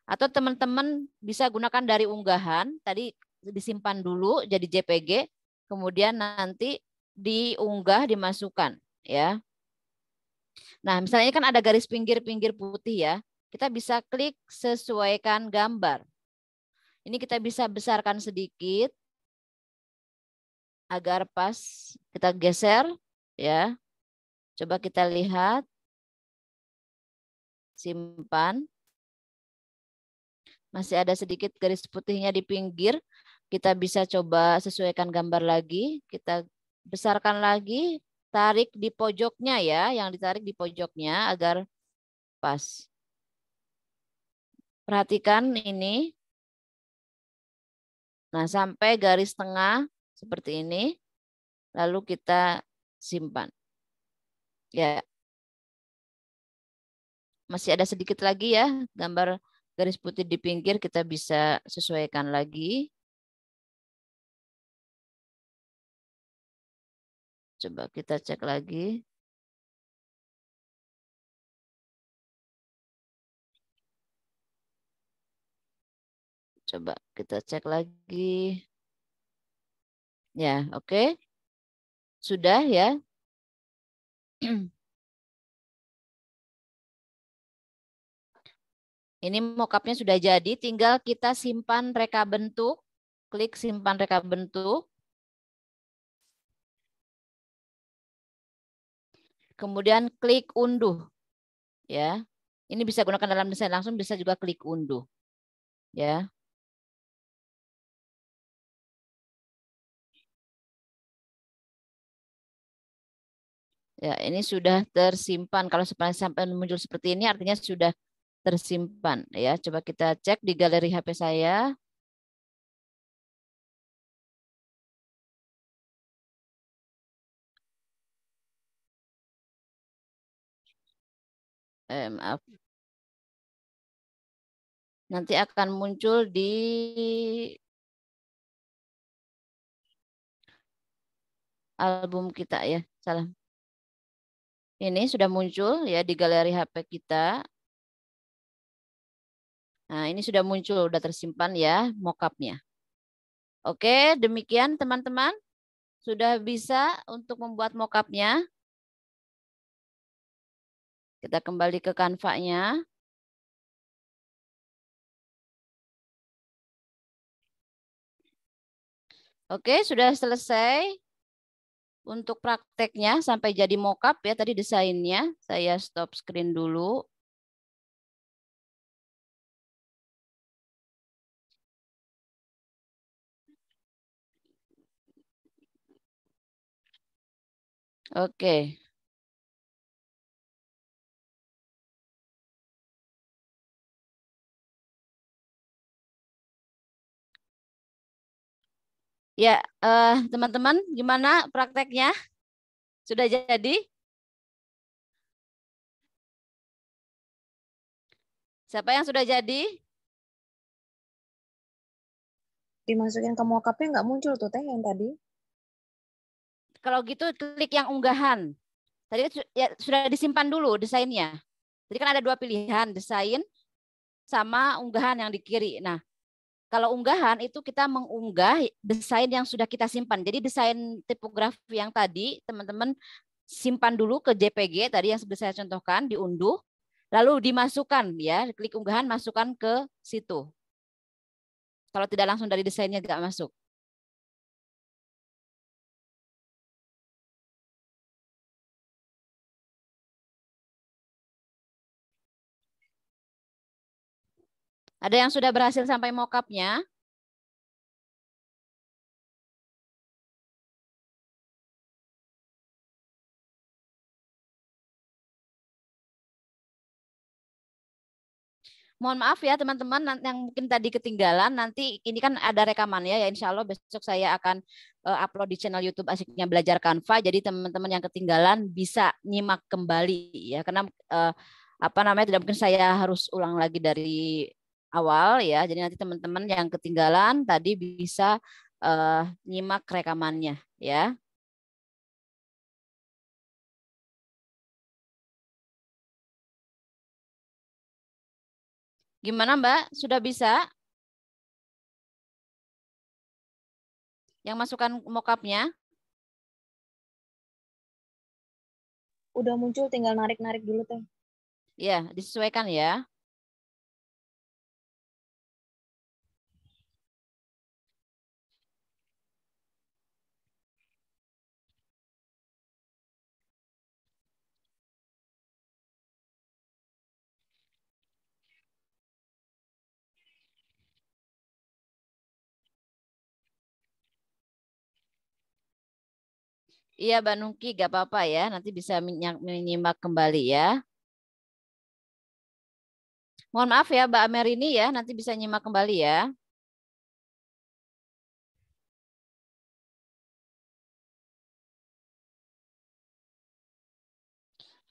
Atau teman-teman bisa gunakan dari unggahan, tadi disimpan dulu jadi JPG, kemudian nanti diunggah dimasukkan ya. Nah, misalnya ini kan ada garis pinggir-pinggir putih ya. Kita bisa klik sesuaikan gambar. Ini kita bisa besarkan sedikit agar pas kita geser ya. Coba kita lihat. Simpan. Masih ada sedikit garis putihnya di pinggir. Kita bisa coba sesuaikan gambar lagi. Kita besarkan lagi. Tarik di pojoknya ya. Yang ditarik di pojoknya agar pas. Perhatikan ini. Nah, sampai garis tengah seperti ini. Lalu kita simpan. Ya. Masih ada sedikit lagi ya. Gambar garis putih di pinggir kita bisa sesuaikan lagi. Coba kita cek lagi. Coba kita cek lagi. Ya, oke. Sudah ya. Ini mockupnya sudah jadi, tinggal kita simpan reka bentuk. Klik simpan reka bentuk. Kemudian klik unduh. Ya. Ini bisa gunakan dalam desain langsung, bisa juga klik unduh. Ya. Ya, ini sudah tersimpan. Kalau sampai muncul seperti ini artinya sudah tersimpan ya. Coba kita cek di galeri HP saya. Maaf. Nanti akan muncul di album kita ya. Salah. Ini sudah muncul ya di galeri HP kita. Nah, ini sudah muncul, sudah tersimpan ya mockupnya. Oke, demikian teman-teman. Sudah bisa untuk membuat mockupnya. Kita kembali ke Canva-nya. Oke, sudah selesai untuk prakteknya sampai jadi mockup ya. Tadi desainnya. Saya stop screen dulu. Oke. Ya, teman-teman, gimana prakteknya? Sudah jadi? Siapa yang sudah jadi? Dimasukin ke mockupnya nggak muncul tuh Teh yang tadi. Kalau gitu klik yang unggahan. Tadi ya, sudah disimpan dulu desainnya. Jadi kan ada dua pilihan, desain sama unggahan yang di kiri. Nah, kalau unggahan itu kita mengunggah desain yang sudah kita simpan. Jadi desain tipografi yang tadi teman-teman simpan dulu ke JPG tadi yang sudah saya contohkan, diunduh, lalu dimasukkan ya, klik unggahan, masukkan ke situ. Kalau tidak langsung dari desainnya tidak masuk. Ada yang sudah berhasil sampai mockupnya? Mohon maaf ya teman-teman yang mungkin tadi ketinggalan, nanti ini kan ada rekamannya ya, insya Allah besok saya akan upload di channel YouTube Asiknya Belajar Canva, jadi teman-teman yang ketinggalan bisa nyimak kembali ya, karena apa namanya tidak mungkin saya harus ulang lagi dari awal ya, jadi nanti teman-teman yang ketinggalan tadi bisa nyimak rekamannya ya. Gimana Mbak? Sudah bisa? Yang masukkan mockupnya? Udah muncul, tinggal narik-narik dulu Teh. Ya, disesuaikan ya. Iya, Mbak Nungki, gak apa-apa ya. Nanti bisa menyimak kembali ya. Mohon maaf ya, Mbak Amer ini ya. Nanti bisa nyimak kembali ya.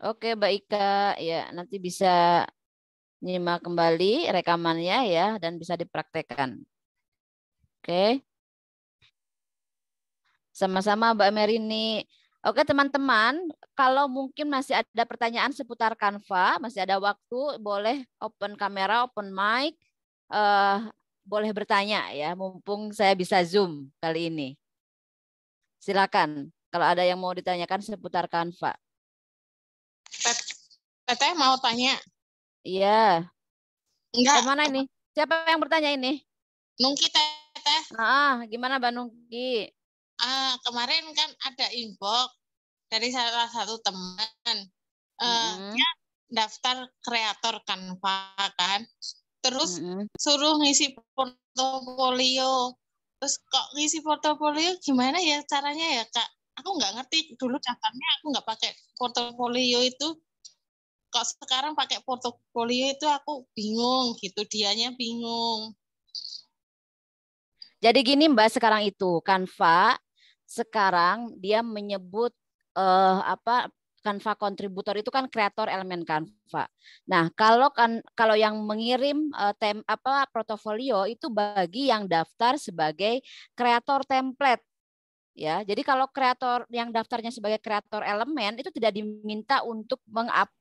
Oke, Mbak Ika. Ya, nanti bisa nyimak kembali rekamannya ya. Dan bisa dipraktekkan. Oke. Sama-sama Mbak Merini. Oke teman-teman, kalau mungkin masih ada pertanyaan seputar Canva, masih ada waktu, boleh open kamera, open mic, boleh bertanya ya, mumpung saya bisa Zoom kali ini. Silakan, kalau ada yang mau ditanyakan seputar Canva. Teteh mau tanya. Iya. Enggak. Mana ini? Siapa yang bertanya ini? Nungki Teteh. Gimana Mbak Nungki? Kemarin kan ada inbox dari salah satu teman, dia daftar kreator Canva kan, terus suruh ngisi portofolio, terus kok ngisi portofolio gimana ya caranya ya Kak? Aku nggak ngerti, dulu daftarnya aku nggak pakai portofolio itu, kok sekarang pakai portofolio itu aku bingung gitu, dianya bingung. Jadi gini Mbak, sekarang itu Canva sekarang dia menyebut Canva kontributor itu kan kreator elemen Canva. Nah, kalau yang mengirim portofolio itu bagi yang daftar sebagai kreator template. Ya, jadi kalau kreator yang daftarnya sebagai kreator elemen itu tidak diminta untuk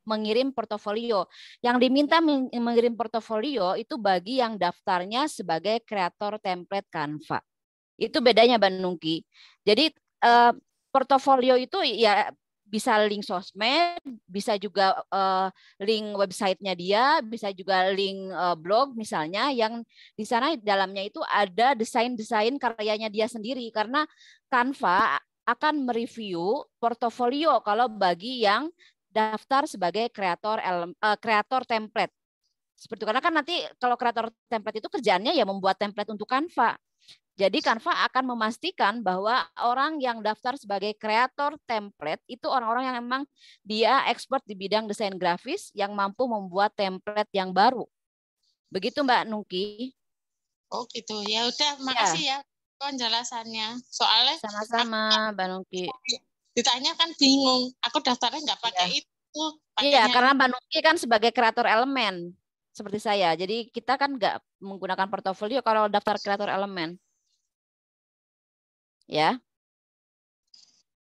mengirim portofolio. Yang diminta mengirim portofolio itu bagi yang daftarnya sebagai kreator template Canva. Itu bedanya Mbak Nungki. Jadi portofolio itu ya bisa link sosmed, bisa juga link websitenya dia, bisa juga link blog misalnya, yang di sana dalamnya itu ada desain-desain karyanya dia sendiri, karena Canva akan mereview portofolio kalau bagi yang daftar sebagai kreator template. Seperti itu, karena kan nanti kalau kreator template itu kerjaannya ya membuat template untuk Canva. Jadi Canva akan memastikan bahwa orang yang daftar sebagai kreator template itu orang-orang yang memang dia expert di bidang desain grafis yang mampu membuat template yang baru. Begitu Mbak Nungki. Oh gitu. Ya udah, makasih ya penjelasannya. Soalnya Sama-sama Mbak Nungki. ditanya kan bingung. Aku daftarnya nggak pakai itu. Iya, pakainya karena Mbak Nungki kan sebagai kreator elemen seperti saya. Jadi kita kan nggak menggunakan portofolio kalau daftar kreator elemen. Ya.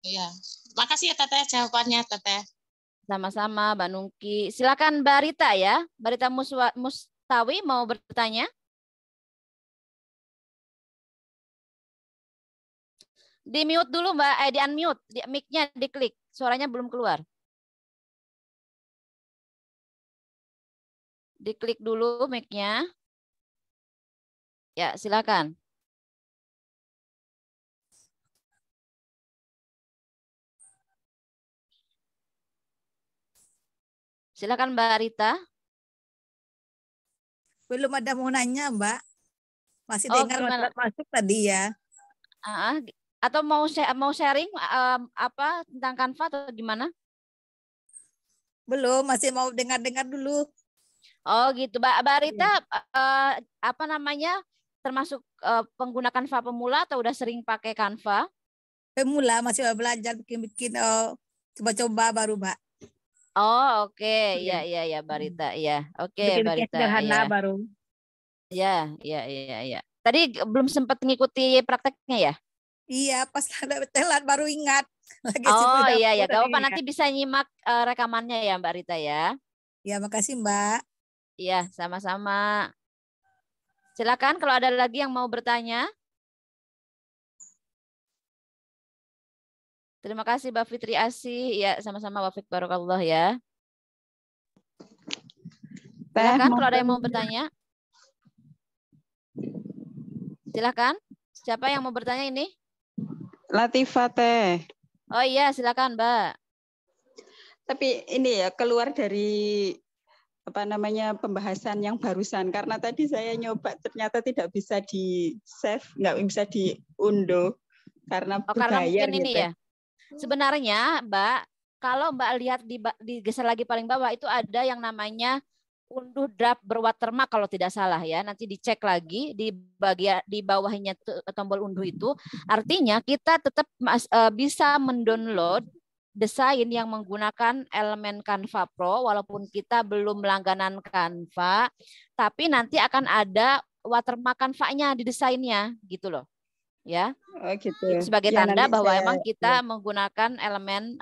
Iya. Makasih ya Teteh jawabannya Teteh. Sama-sama Mbak Nungki. Silakan Mbak Rita ya. Mbak Rita Mustawi mau bertanya? Di mute dulu Mbak, di unmute, di mic-nya diklik. Suaranya belum keluar. Diklik dulu mic-nya. Ya, silakan. Silakan Mbak Rita. Belum ada mau nanya, Mbak. Masih Oh, dengar gimana? masuk tadi ya. Atau mau sharing apa tentang Canva atau gimana? Belum, masih mau dengar-dengar dulu. Oh gitu, Mbak Rita, apa namanya, termasuk pengguna Canva pemula atau udah sering pakai Canva? Pemula, masih mau belajar bikin-bikin, coba-coba baru, Mbak. Oh oke, ya Mbak Rita, ya oke Mbak Bikin-bikin Rita, sederhana ya. baru. Ya. Tadi belum sempat mengikuti prakteknya ya? Iya, pas telat baru ingat. Oh iya, gak apa-apa, nanti bisa nyimak rekamannya ya Mbak Rita ya. Ya, makasih Mbak. Iya, sama-sama. Silakan kalau ada lagi yang mau bertanya. Terima kasih Mbak Fitri Asih. Ya, sama-sama Wafik Barokallah ya. Silakan kalau ada yang mau bertanya. Silakan. Siapa yang mau bertanya ini? Latifah Teh. Oh iya, silakan Mbak. Tapi ini ya keluar dari apa namanya pembahasan yang barusan karena tadi saya nyoba ternyata tidak bisa di save, nggak bisa diunduh karena karena berbayar mungkin ini gitu. ya. Sebenarnya Mbak, kalau Mbak lihat digeser lagi paling bawah itu ada yang namanya unduh draft berwatermark kalau tidak salah ya. Nanti dicek lagi di bagian di bawahnya tombol unduh itu. Artinya kita tetap bisa mendownload desain yang menggunakan elemen Canva Pro walaupun kita belum langganan Canva, tapi nanti akan ada watermark Canva-nya di desainnya gitu loh. Ya. Oh gitu. Itu sebagai Ya, tanda bahwa saya, emang kita menggunakan elemen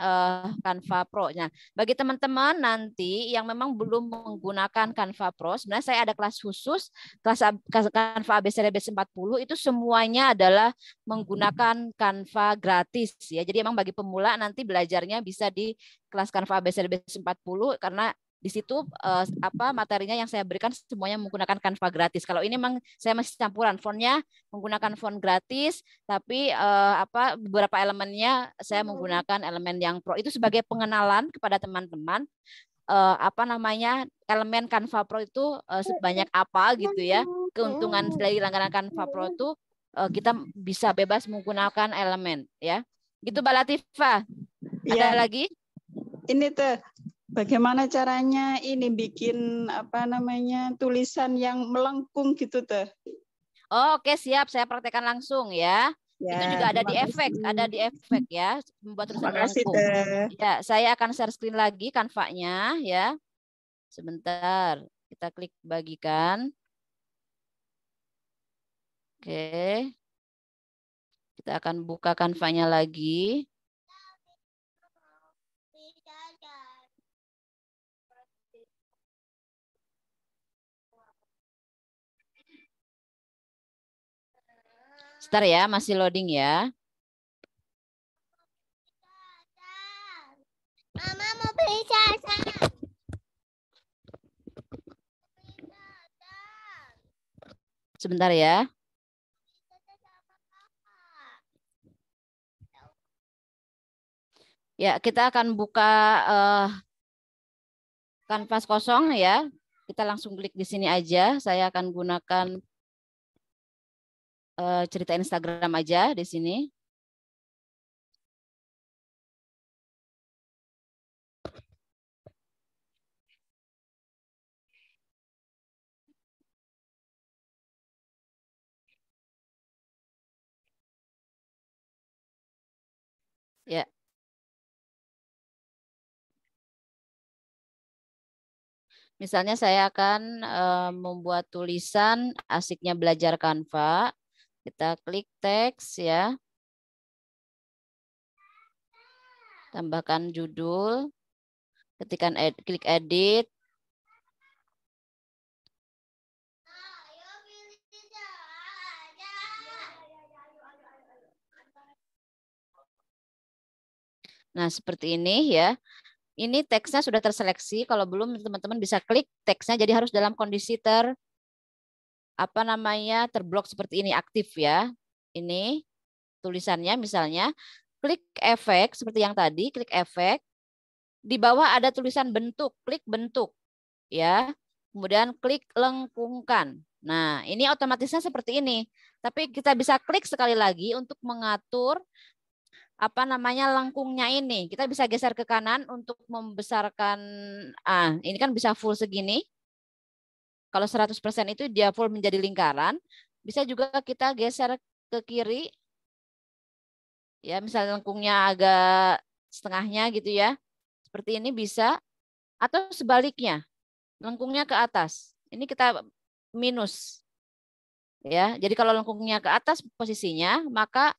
Canva Pro. Nah, bagi teman-teman nanti yang memang belum menggunakan Canva Pro, sebenarnya saya ada kelas khusus, kelas Canva ABCD B40 itu semuanya adalah menggunakan Canva gratis ya. Jadi emang bagi pemula nanti belajarnya bisa di kelas Canva ABCD B40 karena di situ materinya yang saya berikan semuanya menggunakan Canva gratis. Kalau ini memang saya masih campuran fontnya menggunakan font gratis, tapi beberapa elemennya saya menggunakan elemen yang pro. Itu sebagai pengenalan kepada teman-teman elemen Canva Pro itu sebanyak apa gitu ya. Keuntungan dari langganan Canva Pro itu kita bisa bebas menggunakan elemen ya. Gitu Mbak Latifah. Ada lagi? Ini tuh bagaimana caranya ini bikin tulisan yang melengkung gitu tuh. Oh, oke, siap, saya praktekkan langsung ya. Itu juga ada di efek, ya, membuat tulisan melengkung. Ya, saya akan share screen lagi Canva-nya ya. Sebentar, kita klik bagikan. Oke. Kita akan buka Canva-nya lagi. Sebentar ya, masih loading ya. Mama mau beli cacar. Sebentar ya. Ya, kita akan buka kanvas kosong ya. Kita langsung klik di sini aja. Saya akan gunakan cerita Instagram aja di sini. Ya. Misalnya saya akan membuat tulisan asiknya belajar Canva. Kita klik teks ya. Tambahkan judul. Ketikkan klik edit. Nah, seperti ini ya. Ini teksnya sudah terseleksi. Kalau belum, teman-teman bisa klik teksnya. Jadi harus dalam kondisi terblok seperti ini, aktif ya. Ini tulisannya misalnya. Klik efek seperti yang tadi, klik efek. Di bawah ada tulisan bentuk, klik bentuk ya. Kemudian klik lengkungkan. Nah, ini otomatisnya seperti ini. Tapi kita bisa klik sekali lagi untuk mengatur lengkungnya ini. Kita bisa geser ke kanan untuk membesarkan, ini kan bisa full segini. Kalau 100% itu dia full menjadi lingkaran. Bisa juga kita geser ke kiri. Ya, misalnya lengkungnya agak setengahnya gitu ya. Seperti ini bisa. Atau sebaliknya, lengkungnya ke atas. Ini kita minus. Ya, jadi kalau lengkungnya ke atas posisinya, maka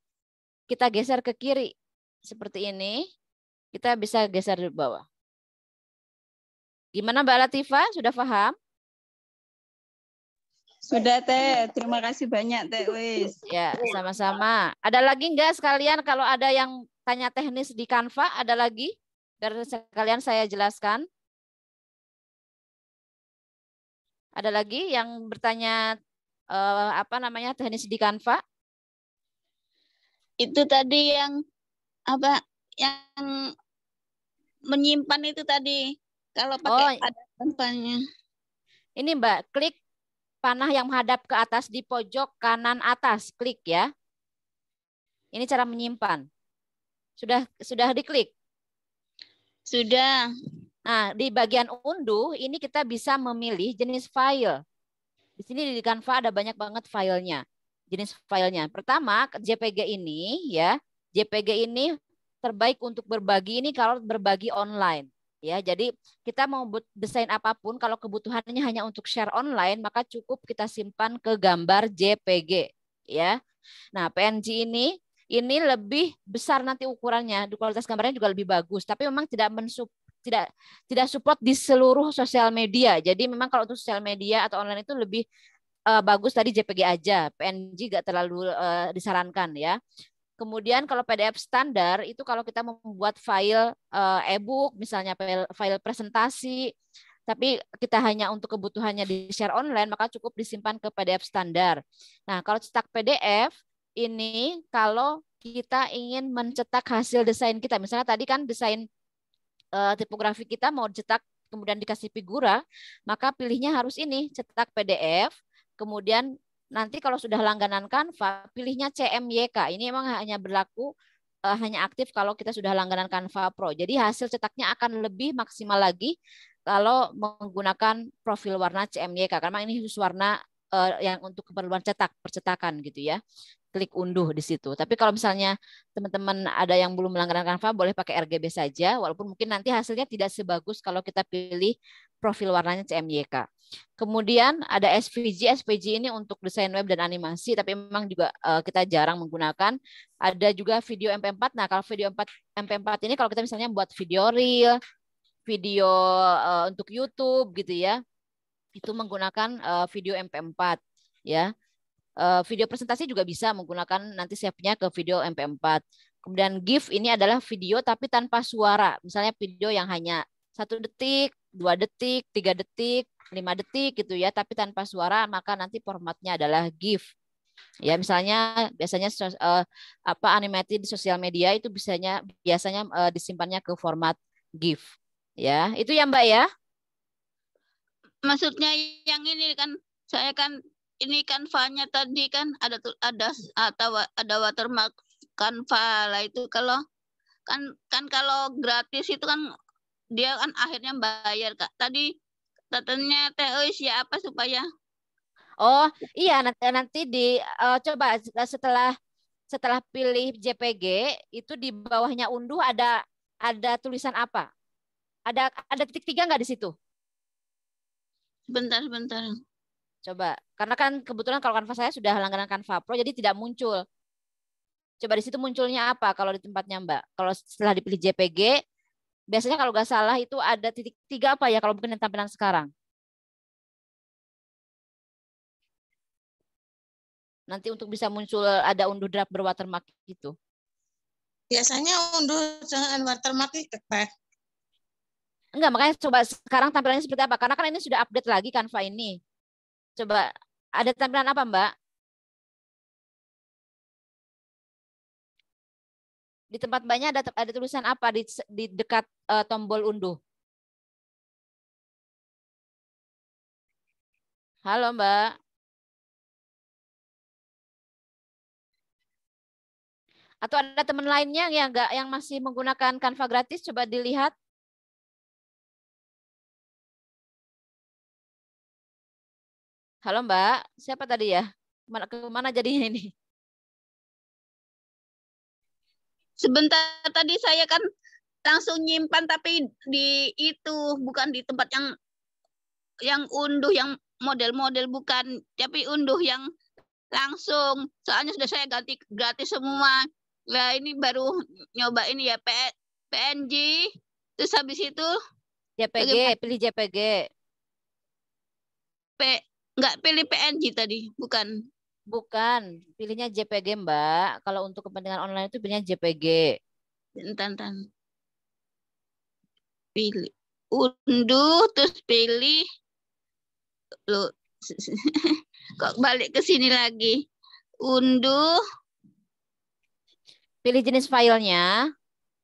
kita geser ke kiri. Seperti ini, kita bisa geser di bawah. Gimana Mbak Latifah? Sudah paham? Sudah Teh, terima kasih banyak Teh Wis. Ya, sama-sama. Ada lagi enggak sekalian kalau ada yang tanya teknis di Canva, ada lagi? Biar sekalian saya jelaskan. Ada lagi yang bertanya teknis di Canva? Itu tadi yang menyimpan itu tadi. Kalau pakai ada Canva-nya. Ini Mbak, klik panah yang menghadap ke atas di pojok kanan atas, klik ya. Ini cara menyimpan. Sudah diklik? Sudah. Nah, di bagian unduh ini kita bisa memilih jenis file. Di sini di Canva ada banyak banget filenya. Jenis filenya. Pertama, JPG ini ya. JPG ini terbaik untuk berbagi ini kalau berbagi online. Ya, jadi kita mau desain apapun, kalau kebutuhannya hanya untuk share online, maka cukup kita simpan ke gambar JPG. Ya, nah PNG ini lebih besar nanti ukurannya, kualitas gambarnya juga lebih bagus. Tapi memang tidak support di seluruh sosial media. Jadi memang kalau untuk sosial media atau online itu lebih bagus tadi JPG aja. PNG nggak terlalu disarankan ya. Kemudian kalau PDF standar itu kalau kita membuat file e-book, misalnya file presentasi, tapi kita hanya untuk kebutuhannya di share online, maka cukup disimpan ke PDF standar. Nah, kalau cetak PDF, ini kalau kita ingin mencetak hasil desain kita, misalnya tadi kan desain tipografi kita mau cetak, kemudian dikasih figura, maka pilihnya harus ini, cetak PDF, kemudian nanti kalau sudah langganan Canva, pilihnya CMYK. Ini memang hanya berlaku, hanya aktif kalau kita sudah langganan Canva Pro. Jadi hasil cetaknya akan lebih maksimal lagi kalau menggunakan profil warna CMYK. Karena ini khusus warna yang untuk keperluan percetakan gitu ya. Klik unduh di situ. Tapi kalau misalnya teman-teman ada yang belum langganan Canva, boleh pakai RGB saja. Walaupun mungkin nanti hasilnya tidak sebagus kalau kita pilih profil warnanya CMYK. Kemudian ada SVG. SVG ini untuk desain web dan animasi, tapi memang juga kita jarang menggunakan. Ada juga video MP4. Nah, kalau video MP4 ini kalau kita misalnya buat video reel, video untuk YouTube gitu ya, itu menggunakan video MP4 ya. Video presentasi juga bisa menggunakan nanti save-nya ke video MP4. Kemudian GIF ini adalah video tapi tanpa suara. Misalnya video yang hanya 1 detik, 2 detik, 3 detik, 5 detik gitu ya, tapi tanpa suara, maka nanti formatnya adalah GIF. Ya, misalnya biasanya animated di sosial media itu biasanya disimpannya ke format GIF. Ya, itu ya Mbak ya. Maksudnya yang ini kan saya kan ini Canva-nya tadi kan ada watermark Canva lah itu kalau kan kalau gratis itu kan dia kan akhirnya bayar Kak. Tadi katanya TOIS ya apa supaya Oh iya nanti coba setelah pilih JPG itu di bawahnya unduh ada tulisan apa? Ada titik 3 nggak di situ? Bentar. Coba, karena kan kebetulan kalau Canva saya sudah langganan Canva Pro, jadi tidak muncul. Coba di situ munculnya apa kalau di tempatnya Mbak? Kalau setelah dipilih JPG, biasanya kalau nggak salah itu ada titik 3 apa ya kalau bukan yang tampilan sekarang? Nanti untuk bisa muncul ada unduh draft berwatermark gitu. Biasanya unduh dengan watermark itu, Teh. Enggak, makanya coba sekarang tampilannya seperti apa? Karena kan ini sudah update lagi Canva ini. Coba ada tampilan apa, Mbak? Di tempat Mbaknya ada tulisan apa di dekat tombol unduh? Halo, Mbak. Atau ada teman lainnya yang masih menggunakan Canva gratis? Coba dilihat. Halo Mbak, siapa tadi ya? Kemana jadinya ini? Sebentar tadi saya kan langsung nyimpan tapi di itu bukan di tempat yang unduh yang model-model bukan tapi unduh yang langsung soalnya sudah saya ganti gratis semua. Nah ini baru nyoba ini ya PNG terus habis itu JPG, pilih JPG. Nggak pilih PNG tadi, bukan. Bukan, pilihnya JPG Mbak. Kalau untuk kepentingan online itu pilihnya JPG. Bentar. Pilih unduh terus pilih lo kok balik ke sini lagi. Unduh. Pilih jenis filenya.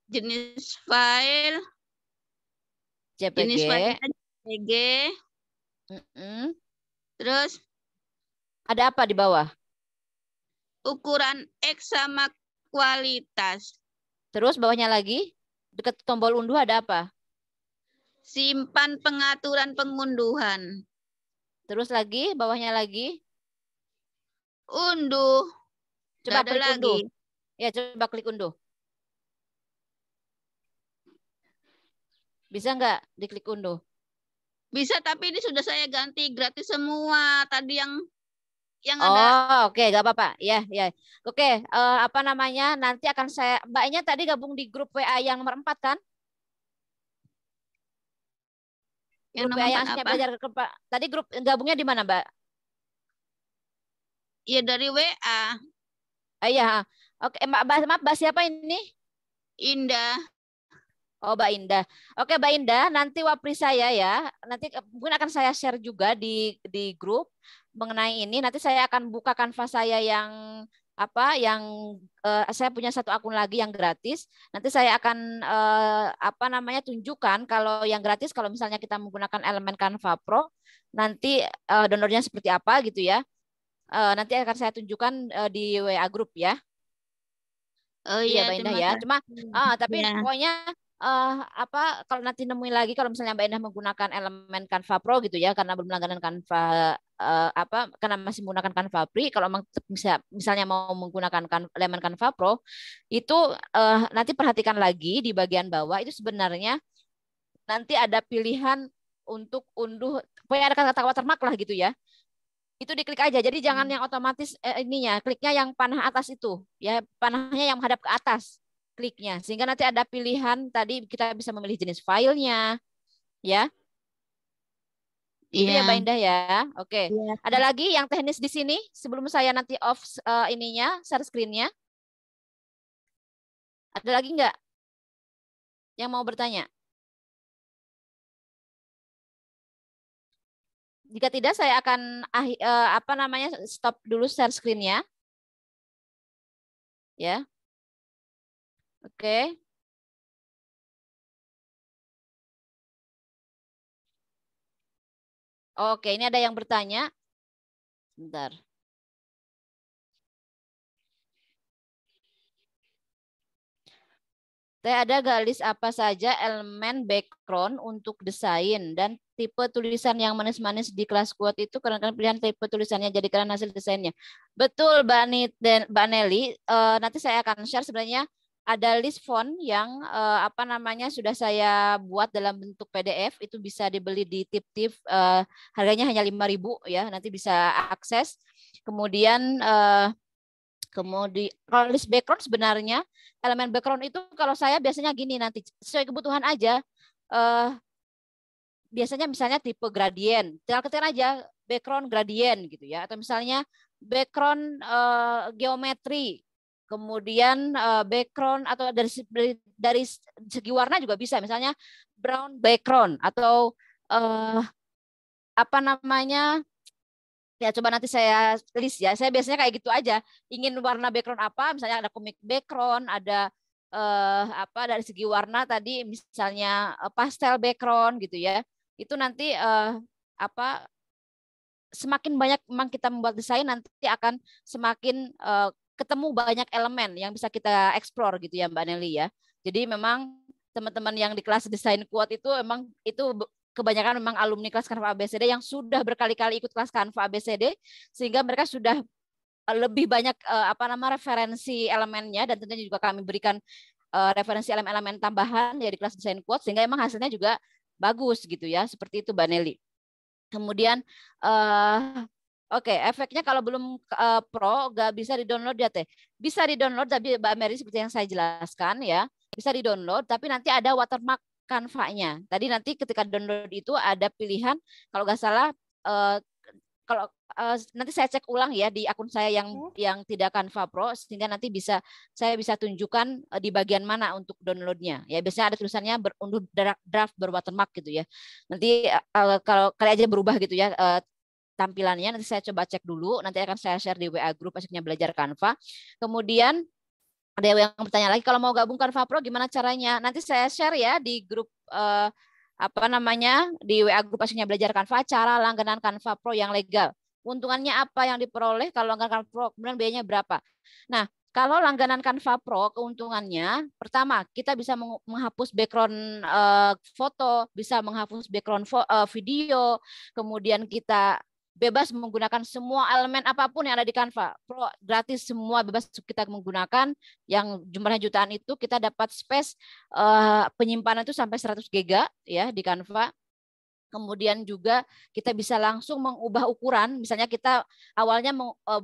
Jenis file. JPG. Jenis filenya JPG. Terus ada apa di bawah? Ukuran X sama kualitas. Terus bawahnya lagi, dekat tombol unduh ada apa? Simpan pengaturan pengunduhan. Terus lagi, bawahnya lagi. Unduh. Coba ada klik lagi. unduh. Ya, coba klik unduh. Bisa nggak diklik unduh? Bisa, tapi ini sudah saya ganti gratis semua. Tadi yang ada. Oke, nggak apa-apa. Ya. Oke, apa namanya? Nanti akan Mbaknya tadi gabung di grup WA yang nomor 4 kan? Yang grup nomor WA yang apa? belajar tadi grup gabungnya di mana, Mbak? Iya dari WA. Iya. Oke, Mbak siapa ini? Indah. Oh, Mbak Indah. Oke, Mbak Indah, nanti wapri saya ya. Nanti mungkin akan saya share juga di grup mengenai ini. Nanti saya akan buka Canva saya yang saya punya satu akun lagi yang gratis. Nanti saya akan tunjukkan kalau yang gratis kalau misalnya kita menggunakan elemen Canva Pro, nanti downloadnya seperti apa gitu ya. Nanti akan saya tunjukkan di WA grup ya. Oh iya, Mbak Indah ya. Cuma tapi pokoknya kalau nanti nemuin lagi kalau misalnya Mbak Indah menggunakan elemen Canva Pro gitu ya karena belum langganan Canva karena masih menggunakan Canva Free kalau misalnya mau menggunakan elemen Canva Pro itu nanti perhatikan lagi di bagian bawah itu sebenarnya nanti ada pilihan untuk unduh pokoknya ada kata watermark lah gitu ya. Itu diklik aja. Jadi jangan yang otomatis kliknya yang panah atas itu ya, panahnya yang menghadap ke atas. Kliknya sehingga nanti ada pilihan tadi kita bisa memilih jenis filenya ya. Itu ya Mbak Indah ya. Oke. Iya. Ada lagi yang teknis di sini sebelum saya nanti off share screen-nya. Ada lagi nggak yang mau bertanya? Jika tidak saya akan stop dulu share screen-nya. Ya. Oke. Oke, ini ada yang bertanya. Bentar. Ada garis apa saja elemen background untuk desain dan tipe tulisan yang manis-manis di kelas kuat itu karena pilihan tipe tulisannya jadikan hasil desainnya. Betul, Mbak Nelly. Nanti saya akan share sebenarnya ada list font yang sudah saya buat dalam bentuk PDF, itu bisa dibeli di Tip-Tip, harganya hanya 5.000 ya, nanti bisa akses. Kemudian kalau list background sebenarnya elemen background itu kalau saya biasanya gini, nanti sesuai kebutuhan aja. Biasanya misalnya tipe gradien, tinggal ketikkan aja background gradien gitu ya, atau misalnya background geometri, kemudian background atau dari segi warna juga bisa, misalnya brown background atau ya coba nanti saya list ya. Saya biasanya kayak gitu aja. Ingin warna background apa? Misalnya ada comic background, ada dari segi warna tadi misalnya pastel background gitu ya. Itu nanti semakin banyak memang kita membuat desain, nanti akan semakin ketemu banyak elemen yang bisa kita explore gitu ya Mbak Nelly ya. Jadi memang teman-teman yang di kelas desain kuat itu emang itu kebanyakan memang alumni kelas Canva ABCD yang sudah berkali-kali ikut kelas Canva ABCD, sehingga mereka sudah lebih banyak referensi elemennya, dan tentunya juga kami berikan referensi elemen-elemen tambahan ya di kelas desain quote, sehingga emang hasilnya juga bagus gitu ya, seperti itu Mbak Nelly. Kemudian efeknya kalau belum pro nggak bisa di-download ya Teh. Bisa di-download, tapi Mbak Mary seperti yang saya jelaskan ya, bisa di-download, tapi nanti ada watermark Canva-nya. Tadi nanti ketika download itu ada pilihan, kalau nggak salah, nanti saya cek ulang ya di akun saya yang tidak Canva Pro, sehingga nanti saya bisa tunjukkan di bagian mana untuk downloadnya. Ya biasanya ada tulisannya unduh draft berwatermark gitu ya. Nanti kalau kali aja berubah gitu ya tampilannya, nanti saya coba cek dulu. Nanti akan saya share di WA grup Asyiknya Belajar Canva. Kemudian ada yang bertanya lagi, kalau mau gabung Canva Pro gimana caranya? Nanti saya share ya di grup di WA grup Asyiknya Belajar Canva, cara langganan Canva Pro yang legal. Untungannya apa yang diperoleh kalau langganan Canva Pro, kemudian biayanya berapa? Nah, kalau langganan Canva Pro, keuntungannya pertama kita bisa menghapus background foto, bisa menghapus background video, kemudian kita bebas menggunakan semua elemen apapun yang ada di Canva Pro, gratis semua, bebas kita menggunakan. Yang jumlahnya jutaan itu kita dapat space penyimpanan itu sampai 100 GB ya di Canva. Kemudian juga kita bisa langsung mengubah ukuran, misalnya kita awalnya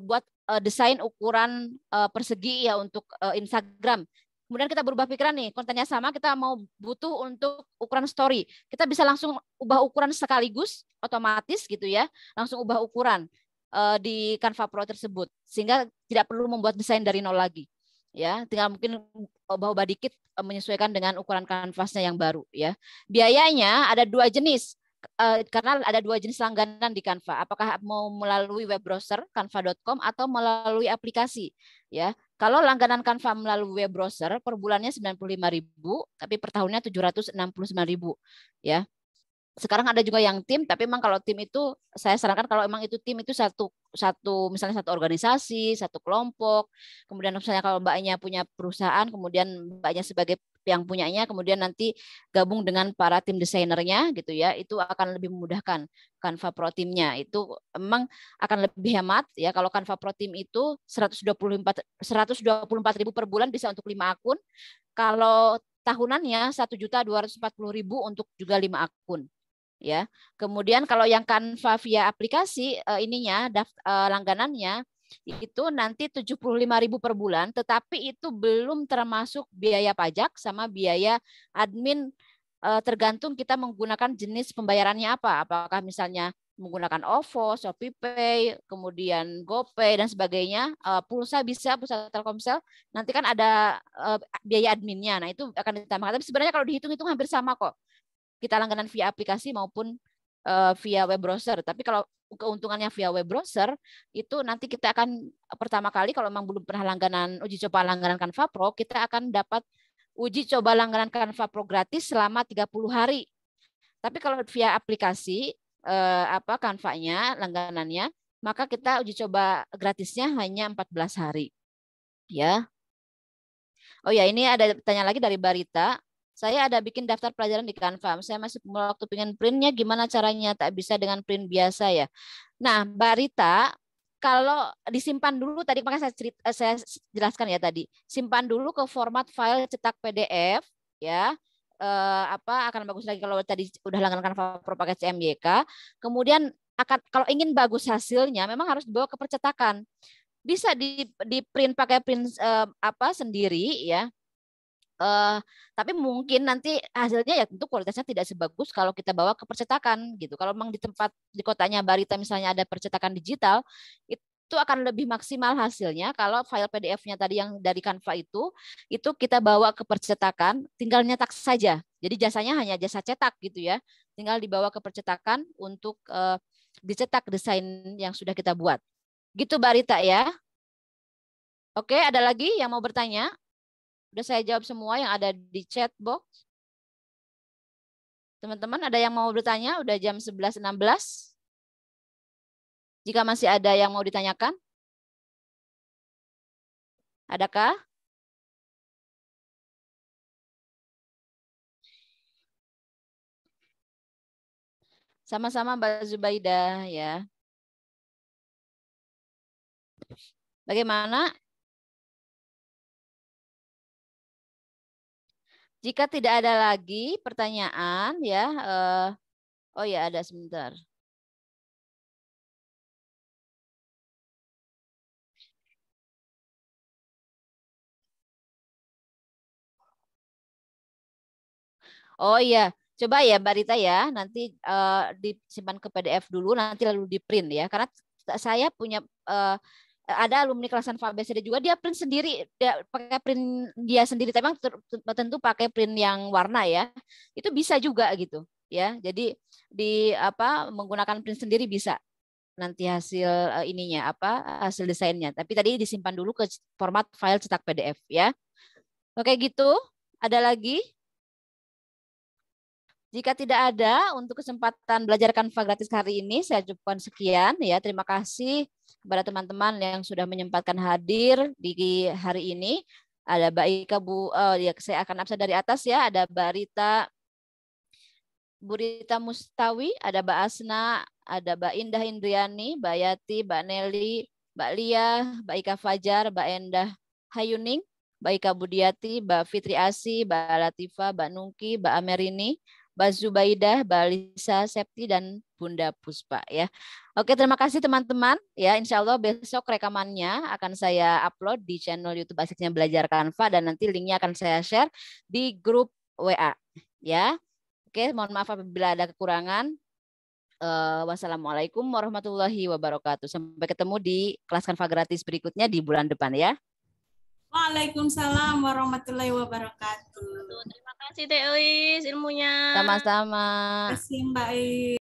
buat desain ukuran persegi ya untuk Instagram. Kemudian kita berubah pikiran nih, kontennya sama, kita butuh untuk ukuran story. Kita bisa langsung ubah ukuran sekaligus, otomatis gitu ya, langsung ubah ukuran di Canva Pro tersebut, sehingga tidak perlu membuat desain dari nol lagi. Ya, tinggal mungkin ubah-ubah dikit menyesuaikan dengan ukuran kanvasnya yang baru ya. Biayanya ada 2 jenis. Karena ada 2 jenis langganan di Canva. Apakah mau melalui web browser canva.com atau melalui aplikasi ya. Kalau langganan Canva melalui web browser per bulannya 95.000, tapi per tahunnya 769.000 ya. Sekarang ada juga yang tim, tapi memang kalau tim itu saya sarankan kalau memang itu tim itu misalnya satu organisasi, satu kelompok. Kemudian misalnya kalau mbaknya punya perusahaan, kemudian mbaknya sebagai yang punyanya, kemudian nanti gabung dengan para tim desainernya gitu ya, itu akan lebih memudahkan Canva Pro timnya. Itu memang akan lebih hemat ya. Kalau Canva Pro tim itu 124.000 per bulan bisa untuk 5 akun. Kalau tahunannya 1.240.000 untuk juga 5 akun. Ya, kemudian kalau yang Canva via aplikasi langganannya itu nanti 75.000 per bulan, tetapi itu belum termasuk biaya pajak sama biaya admin, tergantung kita menggunakan jenis pembayarannya apa. Apakah misalnya menggunakan OVO, ShopeePay, kemudian GoPay dan sebagainya, pulsa bisa, pulsa Telkomsel, nanti kan ada biaya adminnya. Nah, itu akan ditambahkan. Tapi sebenarnya kalau dihitung-hitung hampir sama kok. Kita langganan via aplikasi maupun via web browser. Tapi kalau keuntungannya via web browser itu nanti kita akan pertama kali kalau memang belum pernah uji coba langganan Canva Pro, kita akan dapat uji coba langganan Canva Pro gratis selama 30 hari. Tapi kalau via aplikasi Canva-nya langganannya maka kita uji coba gratisnya hanya 14 hari. Ya. Oh ya, ini ada tanya lagi dari Barita. Saya ada bikin daftar pelajaran di Canva. Saya masih waktu pengen printnya, gimana caranya? Tak bisa dengan print biasa ya. Nah, Barita, kalau disimpan dulu tadi, makanya saya jelaskan ya tadi. Simpan dulu ke format file cetak PDF, ya. Akan bagus lagi kalau tadi udah langganan Canva Pro pakai CMYK. Kemudian kalau ingin bagus hasilnya, memang harus dibawa ke percetakan. Bisa di print pakai print sendiri ya. Tapi mungkin nanti hasilnya ya tentu kualitasnya tidak sebagus kalau kita bawa ke percetakan gitu. Kalau memang di kotanya Barita misalnya ada percetakan digital, itu akan lebih maksimal hasilnya kalau file PDF-nya tadi yang dari Canva itu kita bawa ke percetakan, tinggal nyetak saja. Jadi jasanya hanya jasa cetak gitu ya. Tinggal dibawa ke percetakan untuk dicetak desain yang sudah kita buat. Gitu Barita ya. Oke, ada lagi yang mau bertanya? Udah saya jawab semua yang ada di chat box. Teman-teman ada yang mau bertanya? Udah jam 11.16. Jika masih ada yang mau ditanyakan? Adakah? Sama-sama Mbak Zubaidah ya. Bagaimana? Jika tidak ada lagi pertanyaan ya, oh ya ada sebentar. Oh iya, coba ya Mbak Rita ya, nanti disimpan ke PDF dulu, nanti lalu di print ya. Karena saya punya ada alumni kelas Canva BCD juga, dia print sendiri, dia pakai print dia sendiri, tapi tentu pakai print yang warna ya. Itu bisa juga gitu ya. Jadi menggunakan print sendiri bisa nanti hasil hasil desainnya. Tapi tadi disimpan dulu ke format file cetak PDF ya. Oke gitu. Ada lagi? Jika tidak ada untuk kesempatan belajar Canva gratis hari ini, saya cukupkan sekian ya. Terima kasih kepada teman-teman yang sudah menyempatkan hadir di hari ini. Ada Mbak Ika, ya saya akan absen dari atas ya. Ada Mbak Rita, Bu Rita Mustawi, ada Mbak Asna, ada Mbak Indah Indriani, Mbak Yati, Mbak Nelly, Mbak Lia, Mbak Ika Fajar, Mbak Endah Hayuning, Mbak Ika Budiati, Mbak Fitri Asi, Mbak Latifa, Mbak Nungki, Mbak Amerini, Mbak Zubaidah, Mbak Lisa Septi, dan Bunda Puspa ya. Oke, terima kasih teman-teman ya. Insya Allah besok rekamannya akan saya upload di channel YouTube Asiknya Belajar Canva dan nanti linknya akan saya share di grup WA ya. Oke, mohon maaf apabila ada kekurangan. Wassalamualaikum warahmatullahi wabarakatuh. Sampai ketemu di kelas Canva gratis berikutnya di bulan depan ya. Waalaikumsalam warahmatullahi wabarakatuh. Terima kasih Teh Elis ilmunya. Sama-sama. Terima kasih Mbak I.